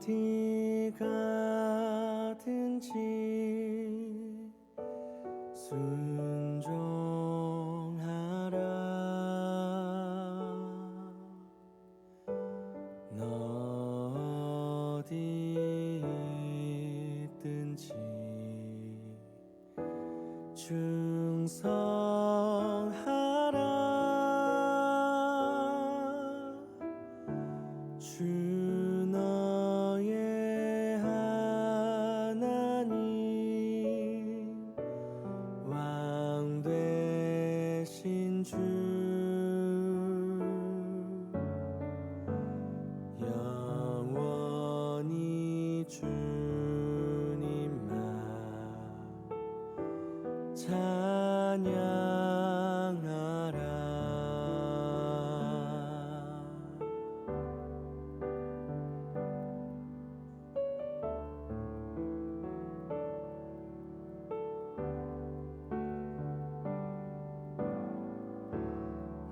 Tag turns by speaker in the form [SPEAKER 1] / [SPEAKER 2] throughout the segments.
[SPEAKER 1] 어디 가든지 순종하라. 너 어디 있든지 충성하라. 주 너의 하나님 왕 되신 주 영원히 주님만 찬양하라.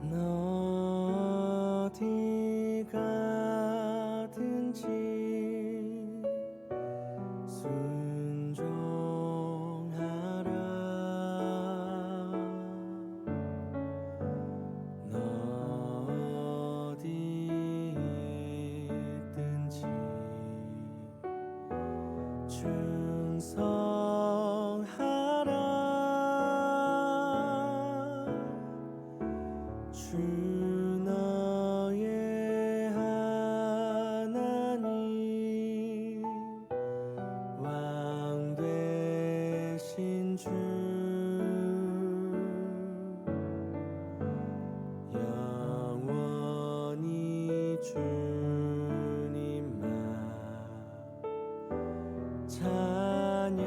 [SPEAKER 1] 너 어디 가든지 순종하라. 너 어디 있든지 충성하라. 주 너의 하나님 왕 되신 주 영원히 주님만 찬양하라.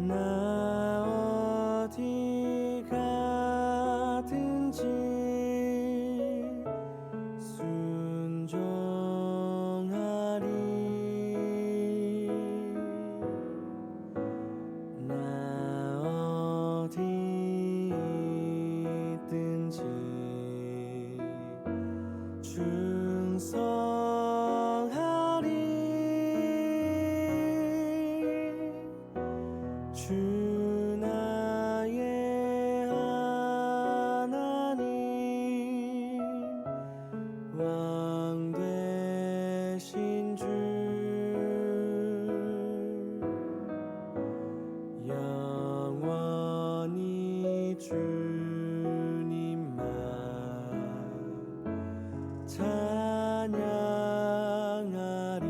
[SPEAKER 1] 나 어디 가든지 순종하리. 나 어디 있든지 충성하리. 주 나의 하나님 왕 되신 주 영원히 주님만 찬양하리.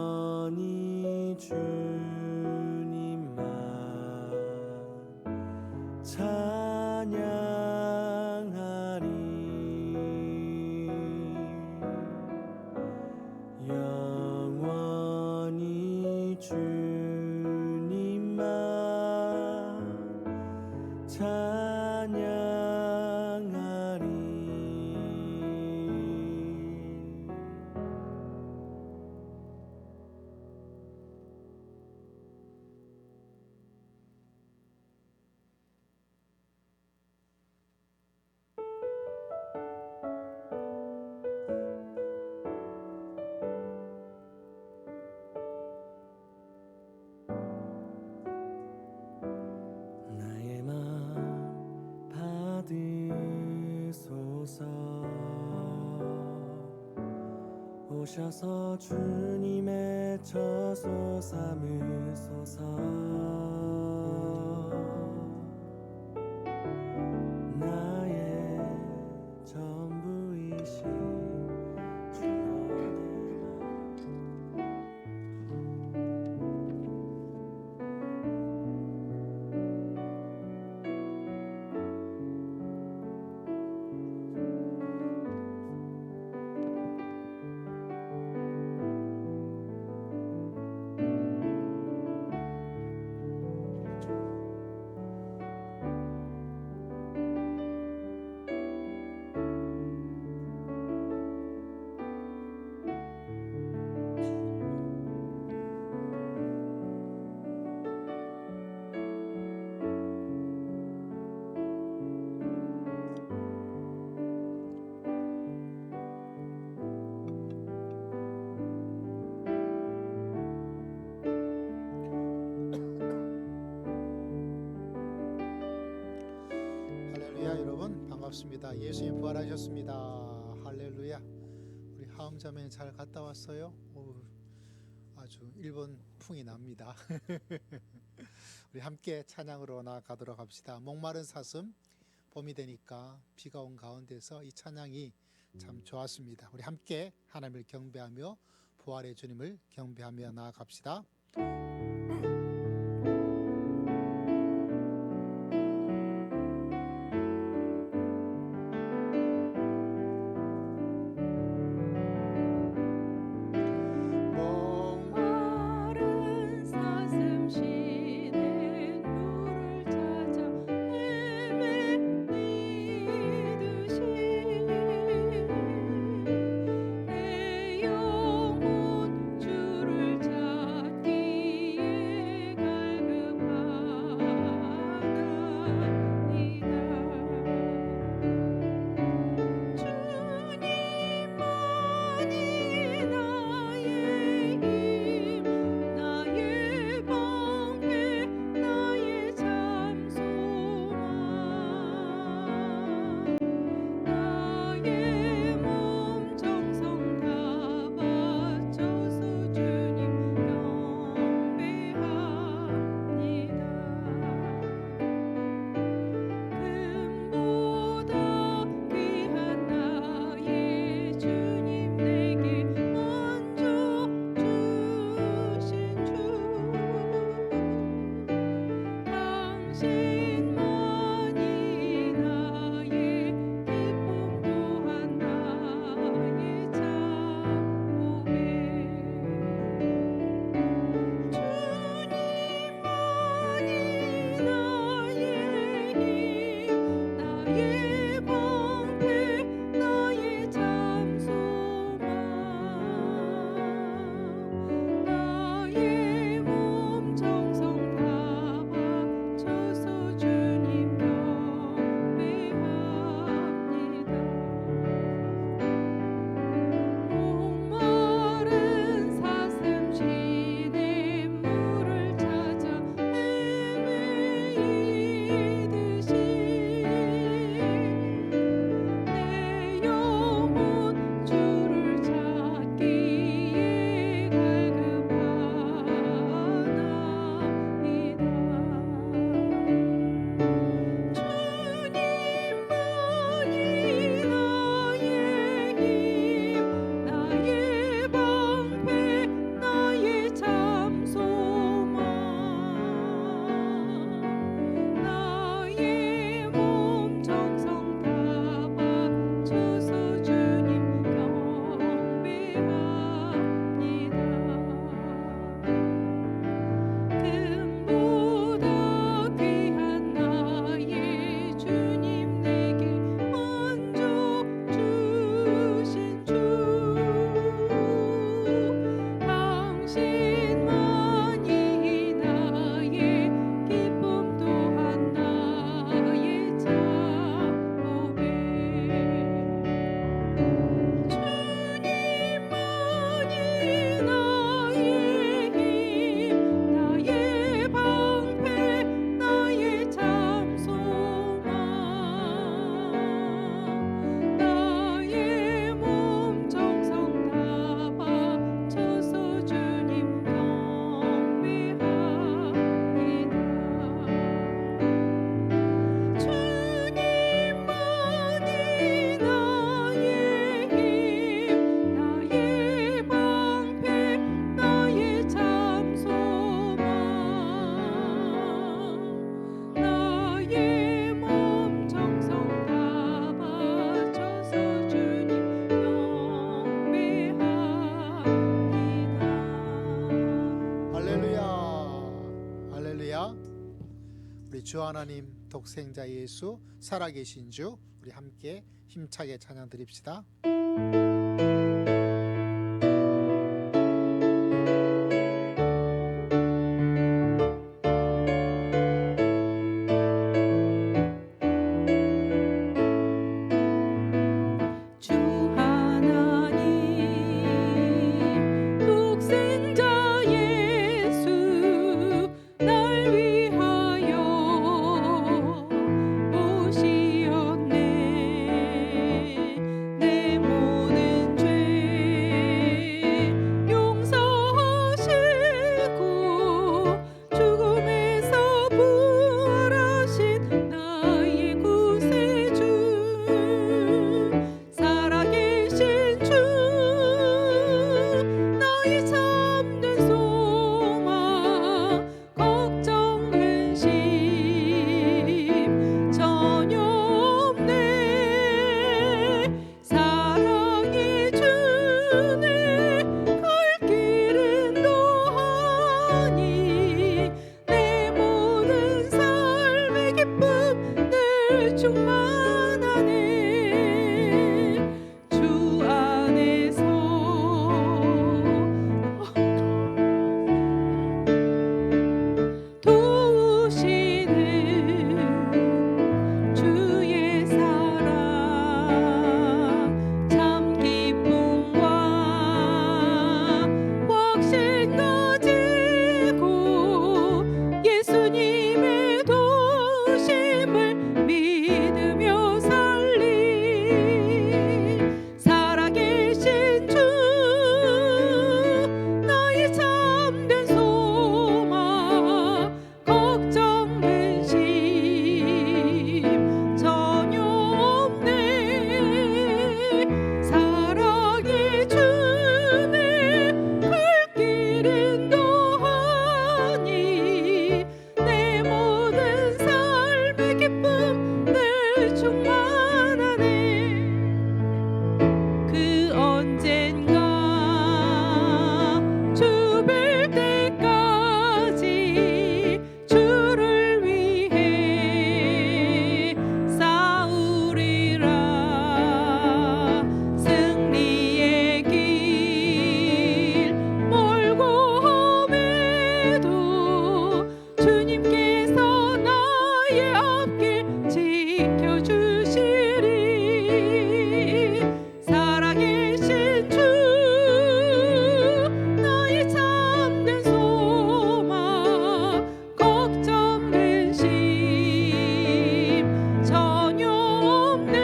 [SPEAKER 1] 영원히 주님만 찬양하리. 영원히 주님만 찬양하리. 나의 맘 받으소서. 오셔서 주님의 처소 삼으소서. 나의 전부이신 주여 내 맘
[SPEAKER 2] 반갑습니다. 예수님 부활하셨습니다. 할렐루야. 우리 하음자매 잘 갔다 왔어요? 아주 일본 풍이 납니다. 우리 함께 찬양으로 나아가도록 합시다. 목마른 사슴, 봄이 되니까 비가 온 가운데서 이 찬양이 참 좋았습니다. 우리 함께 하나님을 경배하며 부활의 주님을 경배하며 나아갑시다. 우리 주 하나님 독생자 예수 살아계신 주, 우리 함께 힘차게 찬양 드립시다.
[SPEAKER 3] 날 위하여 오시었네. 길 지켜주시리. 살아계신 주 나의 참된 소망 걱정 근심 전혀 없네.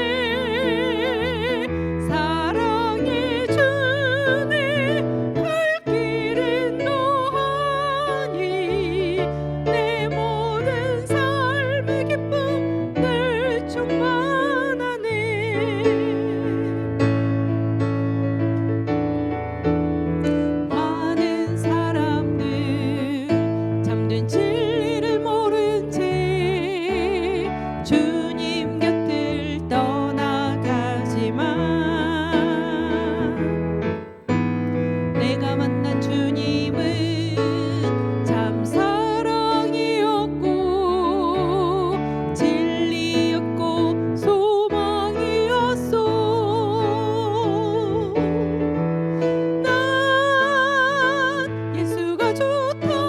[SPEAKER 3] 사랑의 주내 갈 길은 너하니 내 모든 삶의 기쁨 늘 충만하네. 많은 사람들 잠든 진리를 모른 채 주님 곁을 떠나가지만 내가 만난 주님은 참 사랑이었고 진리였고 소망이었소. 난 예수가 좋다오.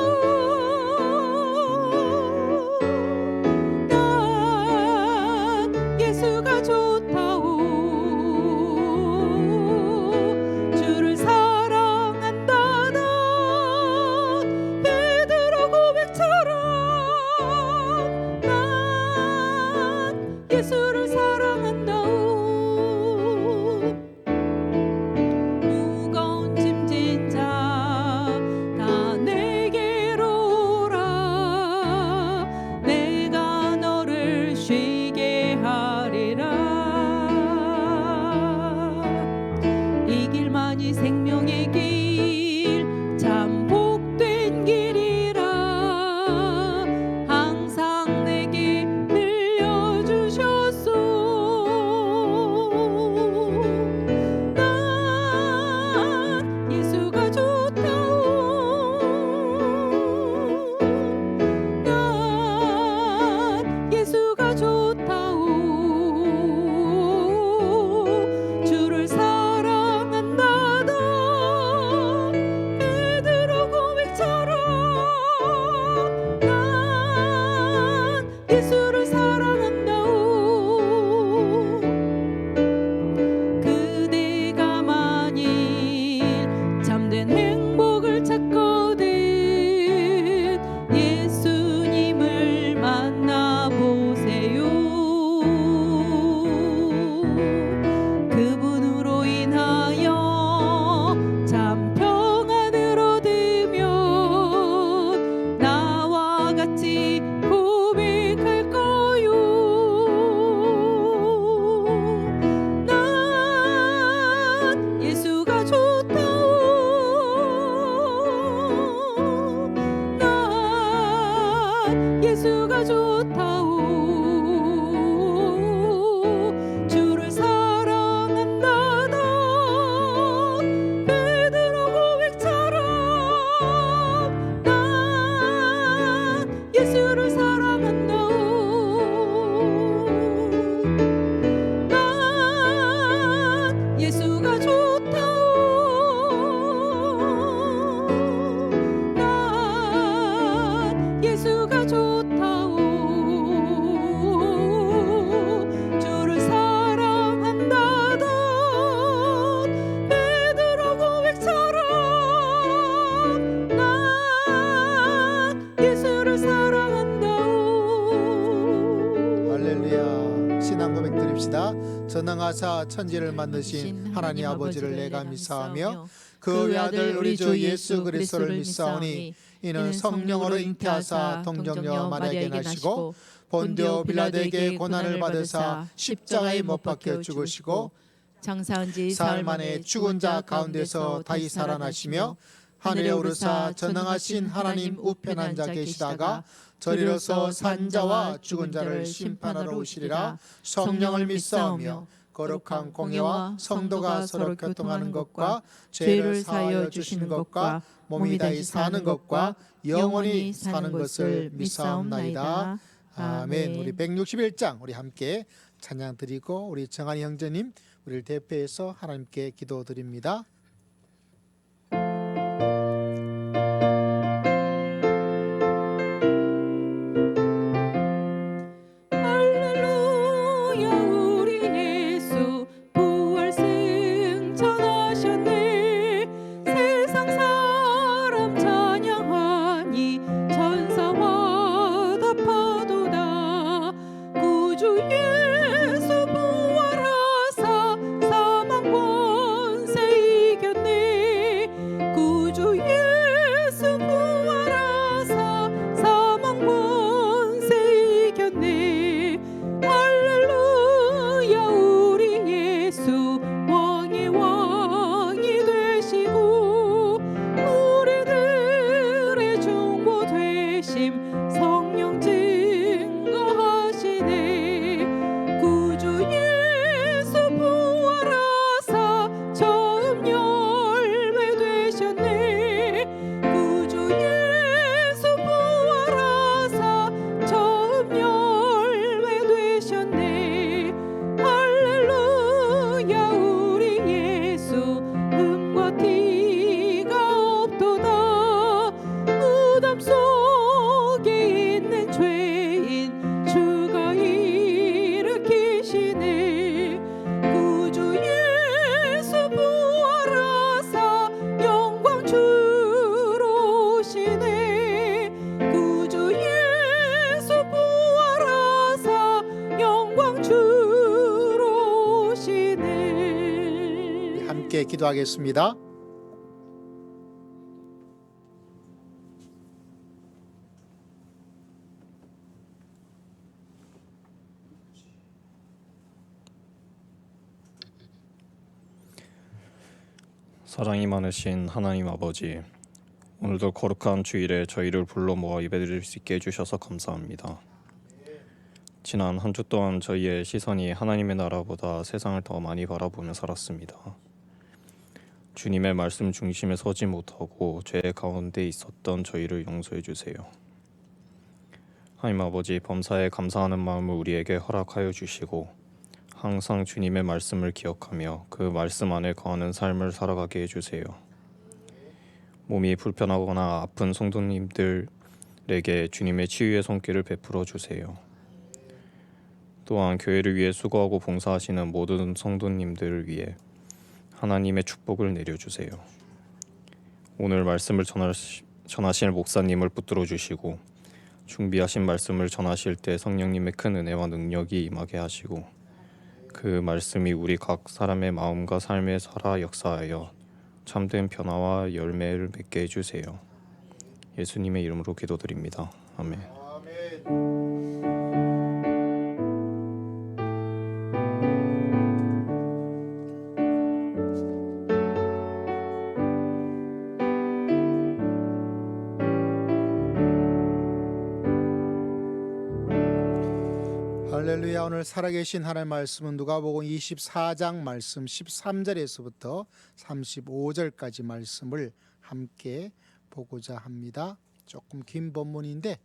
[SPEAKER 3] 난 예수가 좋다오. 주를 사랑한다. 난 베드로 고백처럼 난 예수를 사랑한다오. 무거운 짐진 자 다 내게로 오라. 내가 너를 쉬게 하리라. 이 길만이 생명의 길 참 복된 길이라 항상 내게 들려주셨소. 난 예수가 좋다오. 난 예수가 좋다오. 주를 사랑한다. 넌 베드로 고백처럼 난 예수를 사랑한다오. 그대가 만일 참된 행복을 찾거든 예수님을 만나보세요. 그분으로 인하여 참 평안을 얻으면 나와 같이 고백할 거요. 난 예수가 좋다오. 난 예수가 좋다오. 주를 사랑한다. 넌 베드로 고백처럼 난 예수를 사랑한다오. 난 예수가 좋다오. 난 예수가 좋다오. 주를 사랑한다. 넌 베드로 고백처럼 난 예수를 사랑한다오.
[SPEAKER 2] 할렐루야. 신앙 고백 드립시다. 전능하사 천지를 만드신 하나님 아버지를 내가 믿사오며 그 외아들 우리 주 예수 그리스도를 믿사오니 이는 성령으로 잉태하사 동정녀 마리아에게 나시고 본디오 빌라도에게 고난을 받으사 십자가에 못 박혀 죽으시고
[SPEAKER 3] 장사한 지
[SPEAKER 2] 사흘 만에 죽은 자 가운데서 다시 살아나시며 하늘에 오르사 전능하신 하나님 우편 앉아 계시다가 저리로서 산자와 죽은 자를 심판하러 오시리라. 성령을 믿사오며 거룩한 공예와 성도가 서로 교통하는 것과 죄를 사하여 주시는 것과 몸이 다시 사는 것과 영원히 사는 것을 믿사옵나이다. 아멘. 우리 161장 우리 함께 찬양 드리고 우리 정한이 형제님 우리를 대표해서 하나님께 기도드립니다.
[SPEAKER 3] 할렐루야 구주 예수 부활하사 사망 권세 이겼네. 구주 예수 부활하사 사망 권세 이겼네. 할렐루야. 우리 예수 왕의 왕이 되시고 우리들의 중보 되심 성령 증거하시네. 구주 예수 부활하사 처음 열매 되셨네. 구주 예수 부활하사 처음 열매 되셨네. 할렐루야. 우리 예수 흠과 티가 없도다. 무덤 속에 있는 죄인 주가 일으키시네. 구주 예수 부활하사 영광 주로 오시네. 구주 예수 부활하사 영광 주로 오시네.
[SPEAKER 2] 함께 기도하겠습니다.
[SPEAKER 4] 사랑이 많으신 하나님 아버지, 오늘도 거룩한 주일에 저희를 불러 모아 예배드릴 수 있게 해주셔서 감사합니다. 지난 한 주 동안 저희의 시선이 하나님의 나라보다 세상을 더 많이 바라보며 살았습니다. 주님의 말씀 중심에 서지 못하고 죄 가운데 있었던 저희를 용서해 주세요. 하나님 아버지, 범사에 감사하는 마음을 우리에게 허락하여 주시고 항상 주님의 말씀을 기억하며 그 말씀 안에 거하는 삶을 살아가게 해주세요. 몸이 불편하거나 아픈 성도님들에게 주님의 치유의 손길을 베풀어 주세요. 또한 교회를 위해 수고하고 봉사하시는 모든 성도님들을 위해 하나님의 축복을 내려주세요. 오늘 말씀을 전하실 목사님을 붙들어 주시고 준비하신 말씀을 전하실 때 성령님의 큰 은혜와 능력이 임하게 하시고 그 말씀이 우리 각 사람의 마음과 삶에 살아 역사하여 참된 변화와 열매를 맺게 해주세요. 예수님의 이름으로 기도드립니다. 아멘.
[SPEAKER 2] 할렐루야. 오늘 살아계신 하나님의 말씀은 누가복음 24장 말씀 13절에서부터 35절까지 말씀을 함께 보고자 합니다. 조금 긴 본문인데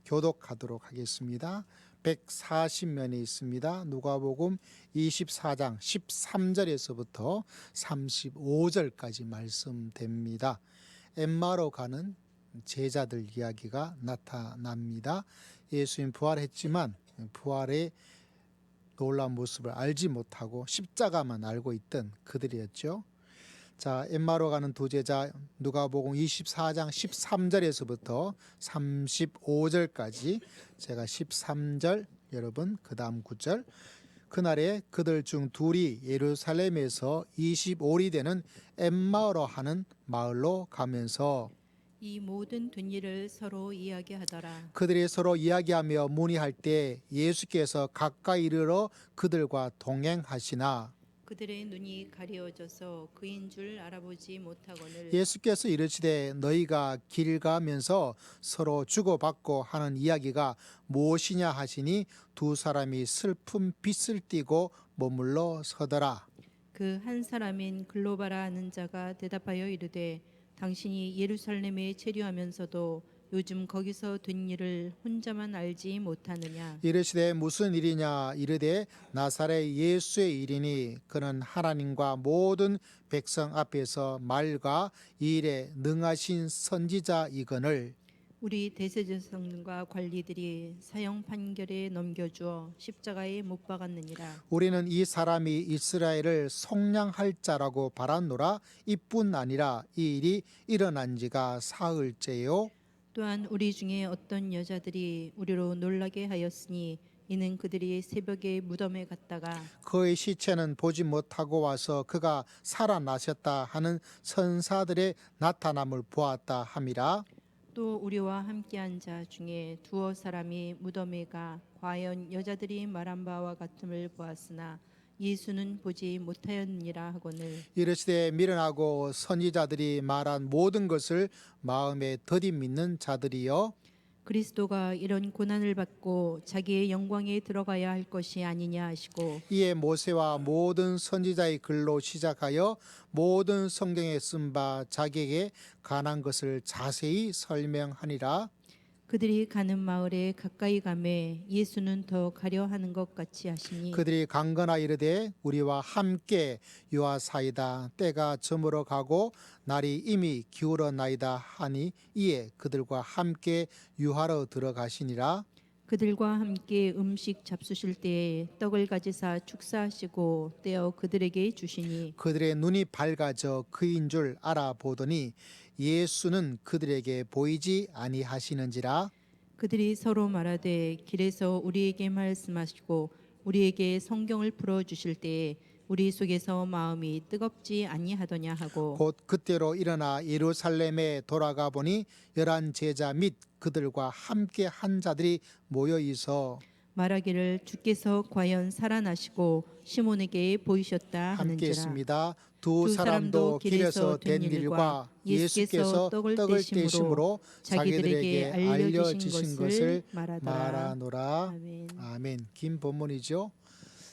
[SPEAKER 2] 교독하도록 하겠습니다. 140면에 있습니다. 누가복음 24장 13절에서부터 35절까지 말씀됩니다. 엠마로 가는 제자들 이야기가 나타납니다. 예수님 부활했지만 부활의 놀라운 모습을 알지 못하고 십자가만 알고 있던 그들이었죠. 자, 엠마로 가는 두 제자, 누가복음 24장 13절에서부터 35절까지 제가 13절, 여러분 그 다음 9절. 그날에 그들 중 둘이 예루살렘에서 25리 되는 엠마로 하는 마을로 가면서
[SPEAKER 3] 이 모든 된 일을 서로 이야기하더라.
[SPEAKER 2] 그들이 서로 이야기하며 문의할 때 예수께서 가까이 이르러 그들과 동행하시나
[SPEAKER 3] 그들의 눈이 가려져서 그인 줄 알아보지 못하거늘
[SPEAKER 2] 예수께서 이르시되 너희가 길 가면서 서로 주고받고 하는 이야기가 무엇이냐 하시니 두 사람이 슬픈 빛을 띠고 머물러 서더라.
[SPEAKER 3] 그 한 사람인 글로바라 하는 자가 대답하여 이르되 당신이 예루살렘에 체류하면서도 요즘 거기서 된 일을 혼자만 알지 못하느냐.
[SPEAKER 2] 이르시되 무슨 일이냐 이르되 나사렛 예수의 일이니 그는 하나님과 모든 백성 앞에서 말과 일에 능하신 선지자이거늘
[SPEAKER 3] 우리 대제사장과 관리들이 사형 판결에 넘겨주어 십자가에 못 박았느니라.
[SPEAKER 2] 우리는 이 사람이 이스라엘을 속량할 자라고 바랐노라. 이뿐 아니라 이 일이 일어난 지가 사흘째요.
[SPEAKER 3] 또한 우리 중에 어떤 여자들이 우리로 놀라게 하였으니 이는 그들이 새벽에 무덤에 갔다가
[SPEAKER 2] 그의 시체는 보지 못하고 와서 그가 살아나셨다 하는 선사들의 나타남을 보았다 함이라.
[SPEAKER 3] 또 우리와 함께한 자 중에 두어 사람이 무덤에 가 과연 여자들이 말한 바와 같음을 보았으나 예수는 보지 못하였느니라 하거늘
[SPEAKER 2] 이르시되 미련하고 선지자들이 말한 모든 것을 마음에 더디 믿는 자들이여,
[SPEAKER 3] 그리스도가 이런 고난을 받고 자기의 영광에 들어가야 할 것이 아니냐 하시고
[SPEAKER 2] 이에 모세와 모든 선지자의 글로 시작하여 모든 성경에 쓴 바 자기에게 관한 것을 자세히 설명하니라.
[SPEAKER 3] 그들이 가는 마을에 가까이 가매 예수는 더 가려 하는 것 같이 하시니
[SPEAKER 2] 그들이 강건하 이르되 우리와 함께 유하사이다, 때가 저물어 가고 날이 이미 기울었나이다 하니 이에 그들과 함께 유하러 들어가시니라.
[SPEAKER 3] 그들과 함께 음식 잡수실 때에 떡을 가지사 축사하시고 떼어 그들에게 주시니
[SPEAKER 2] 그들의 눈이 밝아져 그인 줄 알아보더니 예수는 그들에게 보이지 아니하시는지라.
[SPEAKER 3] 그들이 서로 말하되 길에서 우리에게 말씀하시고 우리에게 성경을 풀어 주실 때에 우리 속에서 마음이 뜨겁지 아니하더냐 하고
[SPEAKER 2] 곧 그때로 일어나 예루살렘에 돌아가 보니 11 제자 및 그들과 함께 한 자들이 모여 있어
[SPEAKER 3] 말하기를 주께서 과연 살아나시고 시몬에게 보이셨다
[SPEAKER 2] 함께
[SPEAKER 3] 하는지라.
[SPEAKER 2] 있습니다. 두 사람도 길에서 된 일과 예수께서 떡을 떼심으로 자기들에게 알려주신 것을 말하노라.
[SPEAKER 3] 아멘.
[SPEAKER 2] 아멘. 긴 본문이죠.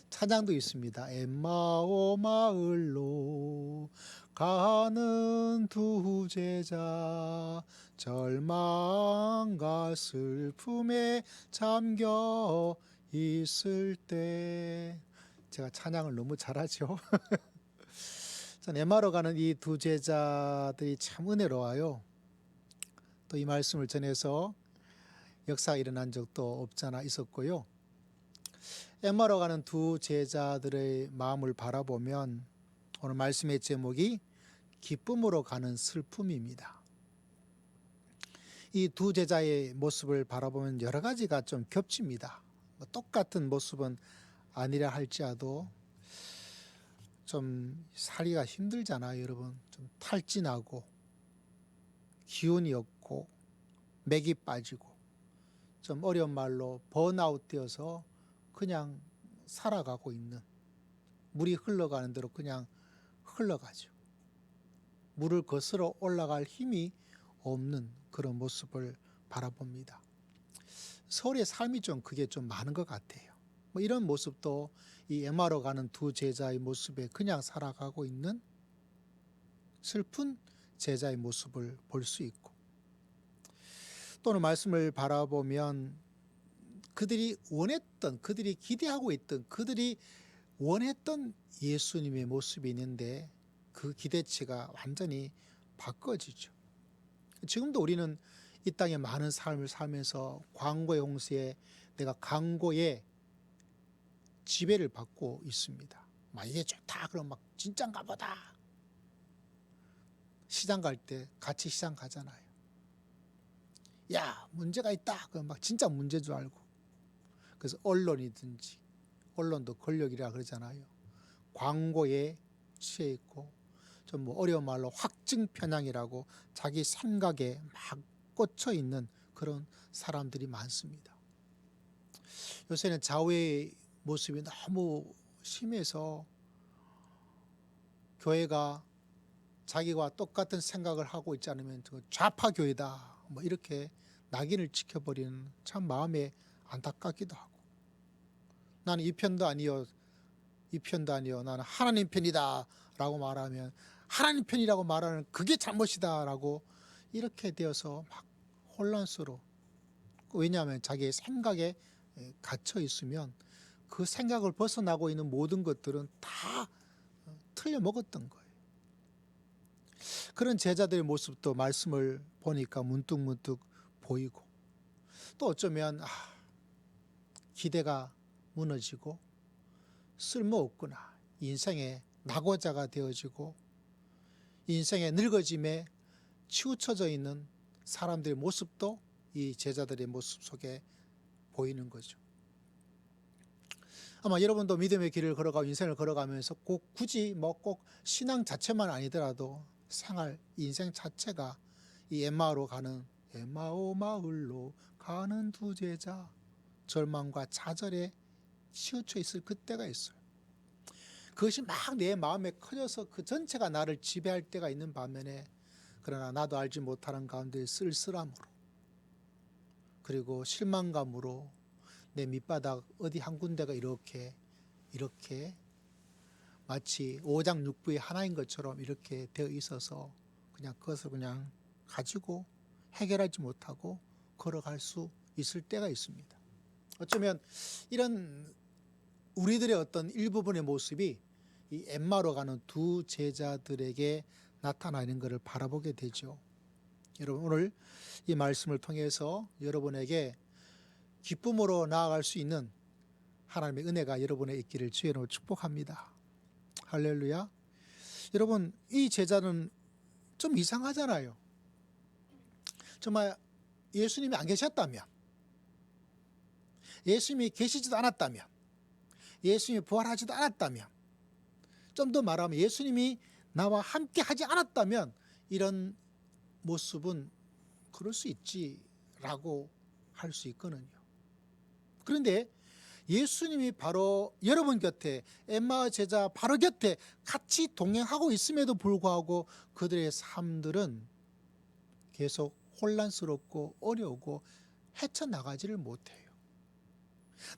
[SPEAKER 2] 찬양도 있습니다. 엠마오 마을로 가는 두 제자, 절망과 슬픔에 잠겨 있을 때. 제가 찬양을 너무 잘하죠. 전 엠마오로 가는 이 두 제자들이 참 은혜로워요. 또 이 말씀을 전해서 역사가 일어난 적도 없잖아 있었고요. 엠마오로 가는 두 제자들의 마음을 바라보면 오늘 말씀의 제목이 기쁨으로 가는 슬픔입니다. 이 두 제자의 모습을 바라보면 여러 가지가 좀 겹칩니다. 똑같은 모습은 아니라 할지라도 좀 살기가 힘들잖아요, 여러분. 좀 탈진하고 기운이 없고 맥이 빠지고 좀 어려운 말로 번아웃 되어서 그냥 살아가고 있는, 물이 흘러가는 대로 그냥 흘러가죠. 물을 거스러 올라갈 힘이 없는 그런 모습을 바라봅니다. 서울의 삶이 좀 그게 좀 많은 것 같아요. 뭐 이런 모습도 이 엠마오로 가는 두 제자의 모습에 그냥 살아가고 있는 슬픈 제자의 모습을 볼 수 있고, 또는 말씀을 바라보면 그들이 원했던, 그들이 기대하고 있던, 그들이 원했던 예수님의 모습이 있는데 그 기대치가 완전히 바꿔지죠. 지금도 우리는 이 땅에 많은 삶을 살면서 광고의 홍수에 내가 광고의 지배를 받고 있습니다. 막 이게 좋다 그러면 막 진짠가 보다. 시장 갈 때 같이 시장 가잖아요. 야, 문제가 있다 그러면 막 진짜 문제인 줄 알고. 그래서 언론이든지, 언론도 권력이라 그러잖아요. 광고에 취해 있고 좀 뭐 어려운 말로 확증 편향이라고 자기 생각에 막 꽂혀 있는 그런 사람들이 많습니다. 요새는 좌우의 모습이 너무 심해서 교회가 자기와 똑같은 생각을 하고 있지 않으면 좌파 교회다 뭐 이렇게 낙인을 찍혀버리는, 참 마음에 안타깝기도 하고, 나는 이 편도 아니요 이 편도 아니요 나는 하나님 편이다 라고 말하면 하나님 편이라고 말하는 그게 잘못이다 라고 이렇게 되어서 막 혼란스러워. 왜냐하면 자기의 생각에 갇혀 있으면 그 생각을 벗어나고 있는 모든 것들은 다 틀려 먹었던 거예요. 그런 제자들의 모습도 말씀을 보니까 문득문득 보이고, 또 어쩌면 기대가 무너지고 쓸모없구나, 인생의 낙오자가 되어지고 인생의 늙어짐에 치우쳐져 있는 사람들의 모습도 이 제자들의 모습 속에 보이는 거죠. 아마 여러분도 믿음의 길을 걸어가고 인생을 걸어가면서 꼭 굳이 뭐 꼭 신앙 자체만 아니더라도 생활, 인생 자체가 이 엠마오로 가는, 엠마오 마을로 가는 두 제자, 절망과 좌절에 치우쳐 있을 그때가 있어요. 그것이 막 내 마음에 커져서 그 전체가 나를 지배할 때가 있는 반면에, 그러나 나도 알지 못하는 가운데 쓸쓸함으로, 그리고 실망감으로 내 밑바닥 어디 한 군데가 이렇게 마치 오장육부의 하나인 것처럼 이렇게 되어 있어서 그냥 그것을 그냥 가지고 해결하지 못하고 걸어갈 수 있을 때가 있습니다. 어쩌면 이런 우리들의 어떤 일부분의 모습이 이 엠마로 가는 두 제자들에게 나타나 있는 것을 바라보게 되죠. 여러분, 오늘 이 말씀을 통해서 여러분에게 기쁨으로 나아갈 수 있는 하나님의 은혜가 여러분의 있기를 주의 이름으로 축복합니다. 할렐루야. 여러분, 이 제자는 좀 이상하잖아요. 정말 예수님이 안 계셨다면, 예수님이 계시지도 않았다면, 예수님이 부활하지도 않았다면, 좀 더 말하면 예수님이 나와 함께 하지 않았다면 이런 모습은 그럴 수 있지라고 할 수 있거든요. 그런데 예수님이 바로 여러분 곁에, 엠마오 제자 바로 곁에 같이 동행하고 있음에도 불구하고 그들의 삶들은 계속 혼란스럽고 어려우고 헤쳐나가지를 못해요.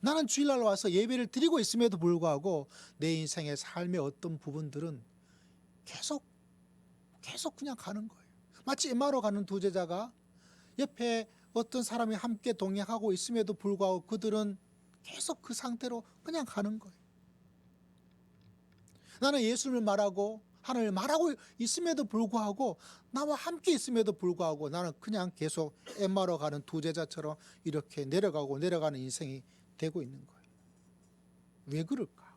[SPEAKER 2] 나는 주일날 와서 예배를 드리고 있음에도 불구하고 내 인생의 삶의 어떤 부분들은 계속 그냥 가는 거예요. 마치 엠마오로 가는 두 제자가 옆에 어떤 사람이 함께 동행하고 있음에도 불구하고 그들은 계속 그 상태로 그냥 가는 거예요. 나는 예수를 말하고 하나님을 말하고 있음에도 불구하고, 나와 함께 있음에도 불구하고 나는 그냥 계속 엠마오로 가는 두 제자처럼 이렇게 내려가는 인생이 되고 있는 거예요. 왜 그럴까?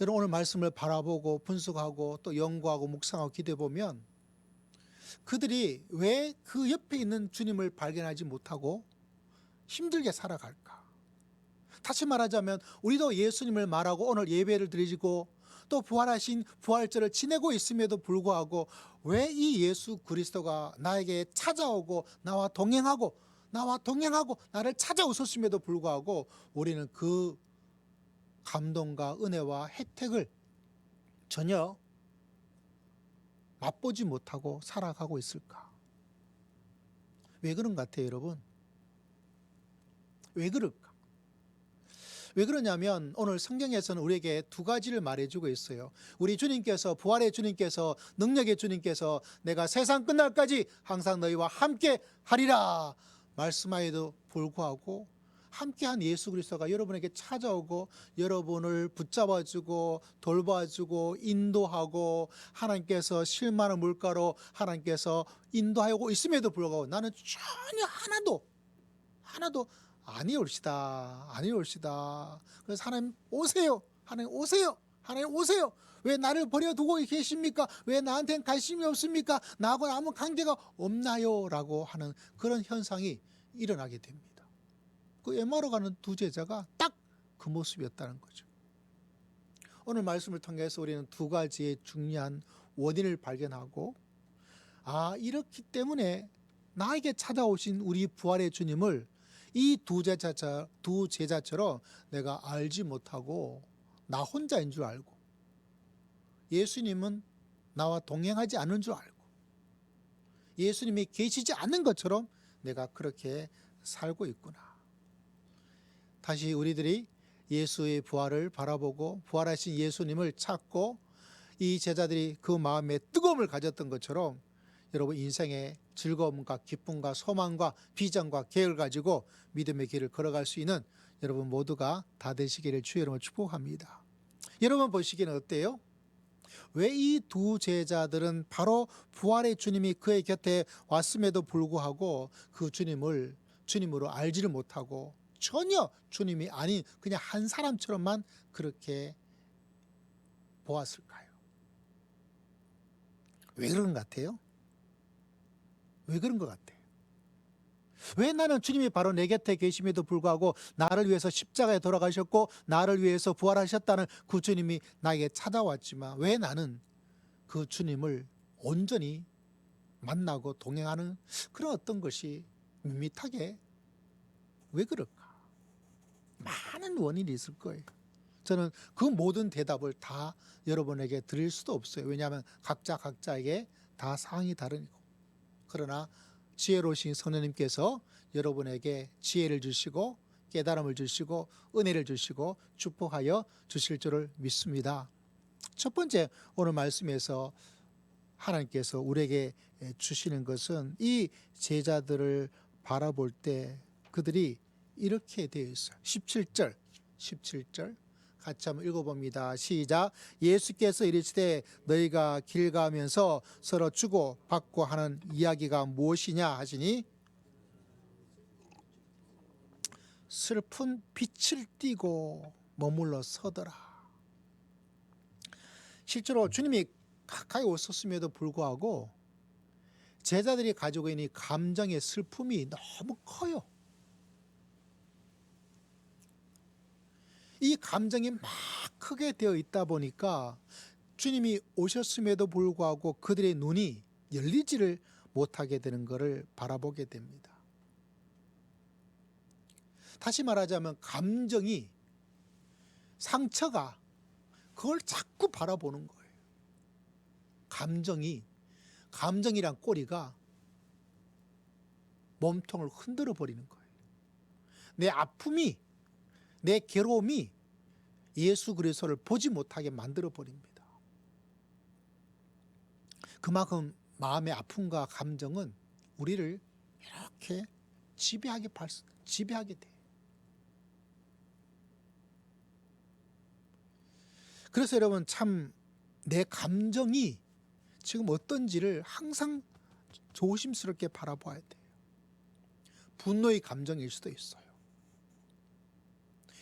[SPEAKER 2] 여러분, 오늘 말씀을 바라보고 분석하고 또 연구하고 묵상하고 기도해 보면 그들이 왜 그 옆에 있는 주님을 발견하지 못하고 힘들게 살아갈까? 다시 말하자면 우리도 예수님을 말하고 오늘 예배를 드리고 또 부활하신 부활절을 지내고 있음에도 불구하고 왜 이 예수 그리스도가 나에게 찾아오고 나와 동행하고 나를 찾아오셨음에도 불구하고 우리는 그 감동과 은혜와 혜택을 전혀 맛보지 못하고 살아가고 있을까? 왜 그런 것 같아요, 여러분? 왜 그럴까? 왜 그러냐면 오늘 성경에서는 우리에게 두 가지를 말해주고 있어요. 우리 주님께서, 부활의 주님께서, 능력의 주님께서 내가 세상 끝날까지 항상 너희와 함께 하리라 말씀하에도 불구하고 함께한 예수 그리스도가 여러분에게 찾아오고 여러분을 붙잡아주고 돌봐주고 인도하고 하나님께서 실만한 물가로 하나님께서 인도하고 있음에도 불구하고 나는 전혀 하나도 아니올시다. 그래서 하나님 오세요. 하나님 오세요. 왜 나를 버려두고 계십니까? 왜 나한테는 관심이 없습니까? 나하고 아무 관계가 없나요? 라고 하는 그런 현상이 일어나게 됩니다. 그 엠마오로 가는 두 제자가 딱 그 모습이었다는 거죠. 오늘 말씀을 통해서 우리는 두 가지의 중요한 원인을 발견하고, 이렇기 때문에 나에게 찾아오신 우리 부활의 주님을 이 두 제자처럼 내가 알지 못하고 나 혼자인 줄 알고, 예수님은 나와 동행하지 않은 줄 알고, 예수님이 계시지 않는 것처럼 내가 그렇게 살고 있구나. 다시 우리들이 예수의 부활을 바라보고 부활하신 예수님을 찾고 이 제자들이 그 마음에 뜨거움을 가졌던 것처럼 여러분 인생의 즐거움과 기쁨과 소망과 비전과 계획을 가지고 믿음의 길을 걸어갈 수 있는 여러분 모두가 다 되시기를 주의 이름으로 축복합니다. 여러분 보시기에는 어때요? 왜 이 두 제자들은 바로 부활의 주님이 그의 곁에 왔음에도 불구하고 그 주님으로 알지를 못하고 전혀 주님이 아닌 그냥 한 사람처럼만 그렇게 보았을까요? 왜 그런 것 같아요? 왜 그런 것 같아요? 왜 나는 주님이 바로 내 곁에 계심에도 불구하고 나를 위해서 십자가에 돌아가셨고 나를 위해서 부활하셨다는 그 주님이 나에게 찾아왔지만 왜 나는 그 주님을 온전히 만나고 동행하는 그런 어떤 것이 밋밋하게 왜 그럴까? 많은 원인이 있을 거예요. 저는 그 모든 대답을 다 여러분에게 드릴 수도 없어요. 왜냐하면 각자에게 다 상황이 다르고. 그러나 지혜로우신 성령님께서 여러분에게 지혜를 주시고 깨달음을 주시고 은혜를 주시고 축복하여 주실 줄을 믿습니다. 첫 번째 오늘 말씀에서 하나님께서 우리에게 주시는 것은 이 제자들을 바라볼 때 그들이 이렇게 되어 있어요. 17절 같이 한번 읽어봅니다. 시작. 예수께서 이르시되 너희가 길 가면서 서로 주고 받고 하는 이야기가 무엇이냐 하시니 슬픈 빛을 띠고 머물러 서더라. 실제로 주님이 가까이 오셨음에도 불구하고 제자들이 가지고 있는 감정의 슬픔이 너무 커요. 이 감정이 막 크게 되어 있다 보니까 주님이 오셨음에도 불구하고 그들의 눈이 열리지를 못하게 되는 것을 바라보게 됩니다. 다시 말하자면 감정이 상처가 그걸 자꾸 바라보는 거예요. 감정이란 꼬리가 몸통을 흔들어 버리는 거예요. 내 아픔이 내 괴로움이 예수 그리스도를 보지 못하게 만들어 버립니다. 그만큼 마음의 아픔과 감정은 우리를 이렇게 지배하게 돼. 그래서 여러분 참 내 감정이 지금 어떤지를 항상 조심스럽게 바라봐야 돼요. 분노의 감정일 수도 있어요.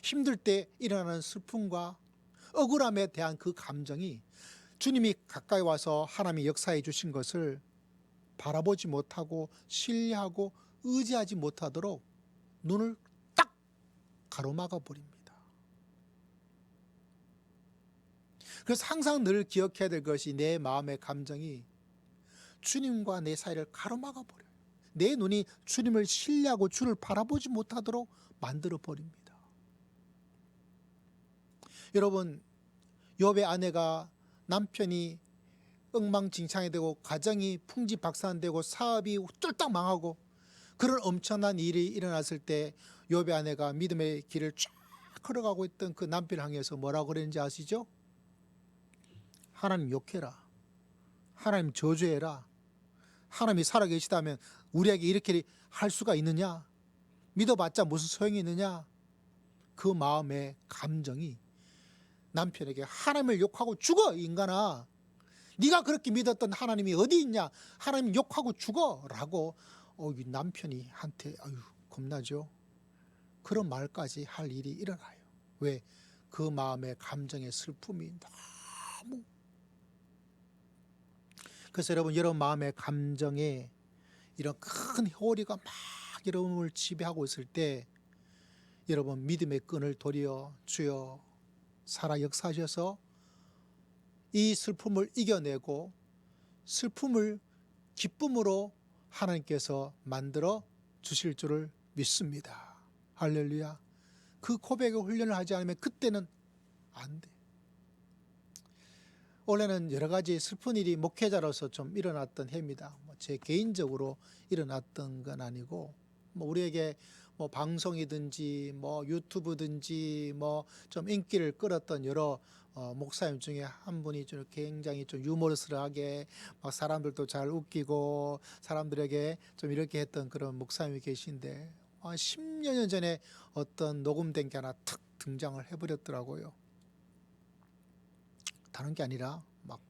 [SPEAKER 2] 힘들 때 일어나는 슬픔과 억울함에 대한 그 감정이 주님이 가까이 와서 하나님이 역사해 주신 것을 바라보지 못하고 신뢰하고 의지하지 못하도록 눈을 딱 가로막아 버립니다. 그래서 항상 늘 기억해야 될 것이 내 마음의 감정이 주님과 내 사이를 가로막아 버려요. 내 눈이 주님을 신뢰하고 주를 바라보지 못하도록 만들어 버립니다. 여러분, 욥의 아내가 남편이 엉망진창이 되고 가정이 풍지박산되고 사업이 뚫딱 망하고 그런 엄청난 일이 일어났을 때 욥의 아내가 믿음의 길을 쫙 걸어가고 있던 그 남편을 향해서 뭐라고 그랬는지 아시죠? 하나님 욕해라. 하나님 저주해라. 하나님이 살아계시다면 우리에게 이렇게 할 수가 있느냐? 믿어봤자 무슨 소용이 있느냐? 그 마음의 감정이 남편에게 하나님을 욕하고 죽어 인간아. 네가 그렇게 믿었던 하나님이 어디 있냐? 하나님 욕하고 죽어 라고 남편이 한테 겁나죠. 그런 말까지 할 일이 일어나요. 왜? 그 마음의 감정의 슬픔이 너무. 그래서 여러분 마음의 감정에 이런 큰 호리가 막 여러분을 지배하고 있을 때 여러분 믿음의 끈을 도리어 주여 살아 역사하셔서 이 슬픔을 이겨내고 슬픔을 기쁨으로 하나님께서 만들어 주실 줄을 믿습니다. 할렐루야. 그 고백의 훈련을 하지 않으면 그때는 안 돼. 올해는 여러 가지 슬픈 일이 목회자로서 좀 일어났던 해입니다. 제 개인적으로 일어났던 건 아니고 우리에게 방송이든지 유튜브든지 좀 인기를 끌었던 여러 목사님 중에 한 분이 좀 굉장히 좀 유머러스하게 막 사람들도 잘 웃기고 사람들에게 좀 이렇게 했던 그런 목사님이 계신데 10여 년 전에 어떤 녹음된 게 하나 탁 등장을 해버렸더라고요. 다른 게 아니라 막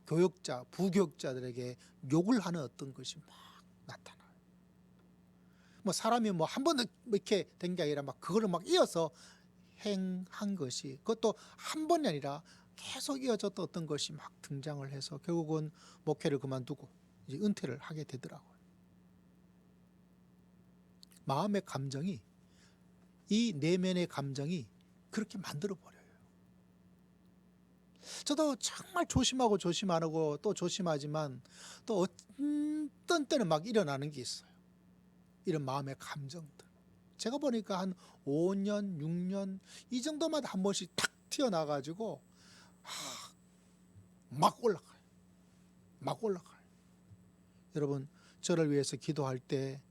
[SPEAKER 2] 교역자, 부교역자들에게 욕을 하는 어떤 것이 막 나타나요. 사람이 한 번 이렇게 된 게 아니라 막 그거를 막 이어서 행한 것이 그것도 한 번이 아니라 계속 이어졌던 어떤 것이 막 등장을 해서 결국은 목회를 그만두고 이제 은퇴를 하게 되더라고요. 마음의 감정이, 이 내면의 감정이 그렇게 만들어 버려요. 저도 정말 조심하고 조심 안 하고 또 조심하지만 또 어떤 때는 막 일어나는 게 있어요. 이런 마음의 감정들. 제가 보니까 한 5년, 6년 이 정도마다 한 번씩 탁 튀어나와가지고 막 올라가요. 막 올라가요. 여러분, 저를 위해서 기도할 때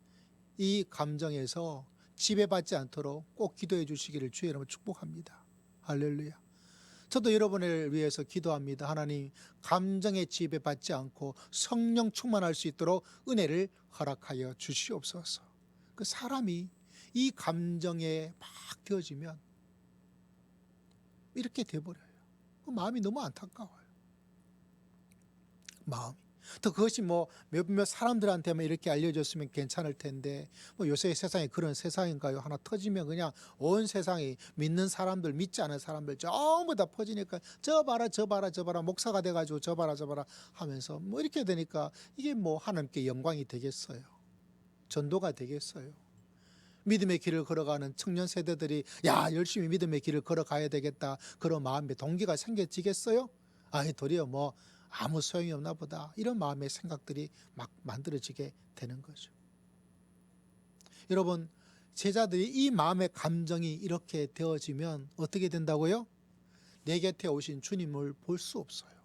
[SPEAKER 2] 이 감정에서 지배받지 않도록 꼭 기도해 주시기를 주의 이름으로 축복합니다. 할렐루야. 저도 여러분을 위해서 기도합니다. 하나님, 감정에 지배받지 않고 성령 충만할 수 있도록 은혜를 허락하여 주시옵소서. 그 사람이 이 감정에 막 되어지면 이렇게 돼버려요. 그 마음이 너무 안타까워요. 마음이. 또 그것이 뭐 몇몇 사람들한테만 이렇게 알려졌으면 괜찮을 텐데 뭐 요새 세상이 그런 세상인가요? 하나 터지면 그냥 온 세상이 믿는 사람들, 믿지 않은 사람들 전부 다 퍼지니까 저 봐라 저 봐라 저 봐라, 목사가 돼가지고 저 봐라 저 봐라 하면서 뭐 이렇게 되니까 이게 뭐 하나님께 영광이 되겠어요? 전도가 되겠어요? 믿음의 길을 걸어가는 청년 세대들이 야, 열심히 믿음의 길을 걸어가야 되겠다, 그런 마음의 동기가 생겨지겠어요? 아니, 도리어 뭐 아무 소용이 없나 보다, 이런 마음의 생각들이 막 만들어지게 되는 거죠. 여러분, 제자들이 이 마음의 감정이 이렇게 되어지면 어떻게 된다고요? 내 곁에 오신 주님을 볼 수 없어요.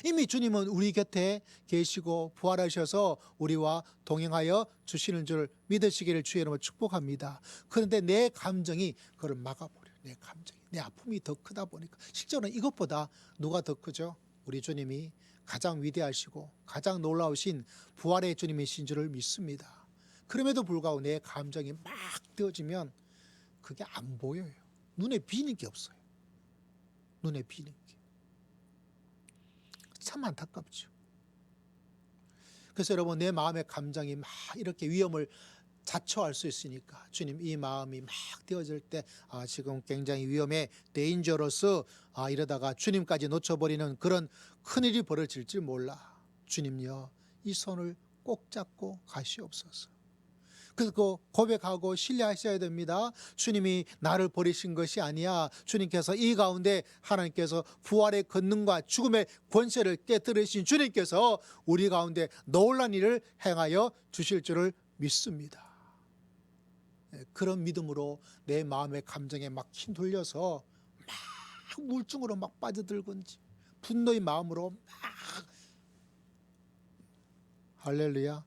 [SPEAKER 2] 이미 주님은 우리 곁에 계시고 부활하셔서 우리와 동행하여 주시는 줄 믿으시기를 주의 이름으로 축복합니다. 그런데 내 감정이 그걸 막아버려요. 내 감정이, 내 아픔이 더 크다 보니까, 실제로는 이것보다 누가 더 크죠? 우리 주님이 가장 위대하시고 가장 놀라우신 부활의 주님이신 줄을 믿습니다. 그럼에도 불구하고 내 감정이 막 되어지면 그게 안 보여요. 눈에 비는 게 없어요. 눈에 비는 게. 참 안타깝죠. 그래서 여러분, 내 마음의 감정이 막 이렇게 위험을 자초할 수 있으니까 주님, 이 마음이 막 되어질 때 지금 굉장히 위험해, 데인저러스, 이러다가 주님까지 놓쳐버리는 그런 큰일이 벌어질지 몰라. 주님요, 이 손을 꼭 잡고 가시옵소서. 그리고 고백하고 신뢰하셔야 됩니다. 주님이 나를 버리신 것이 아니야. 주님께서 이 가운데 하나님께서 부활의 권능과 죽음의 권세를 깨뜨리신 주님께서 우리 가운데 놀라운 일을 행하여 주실 줄을 믿습니다. 그런 믿음으로 내 마음의 감정에 막 힘돌려서 막 우울증으로 막 빠져들건지 분노의 마음으로 막, 할렐루야,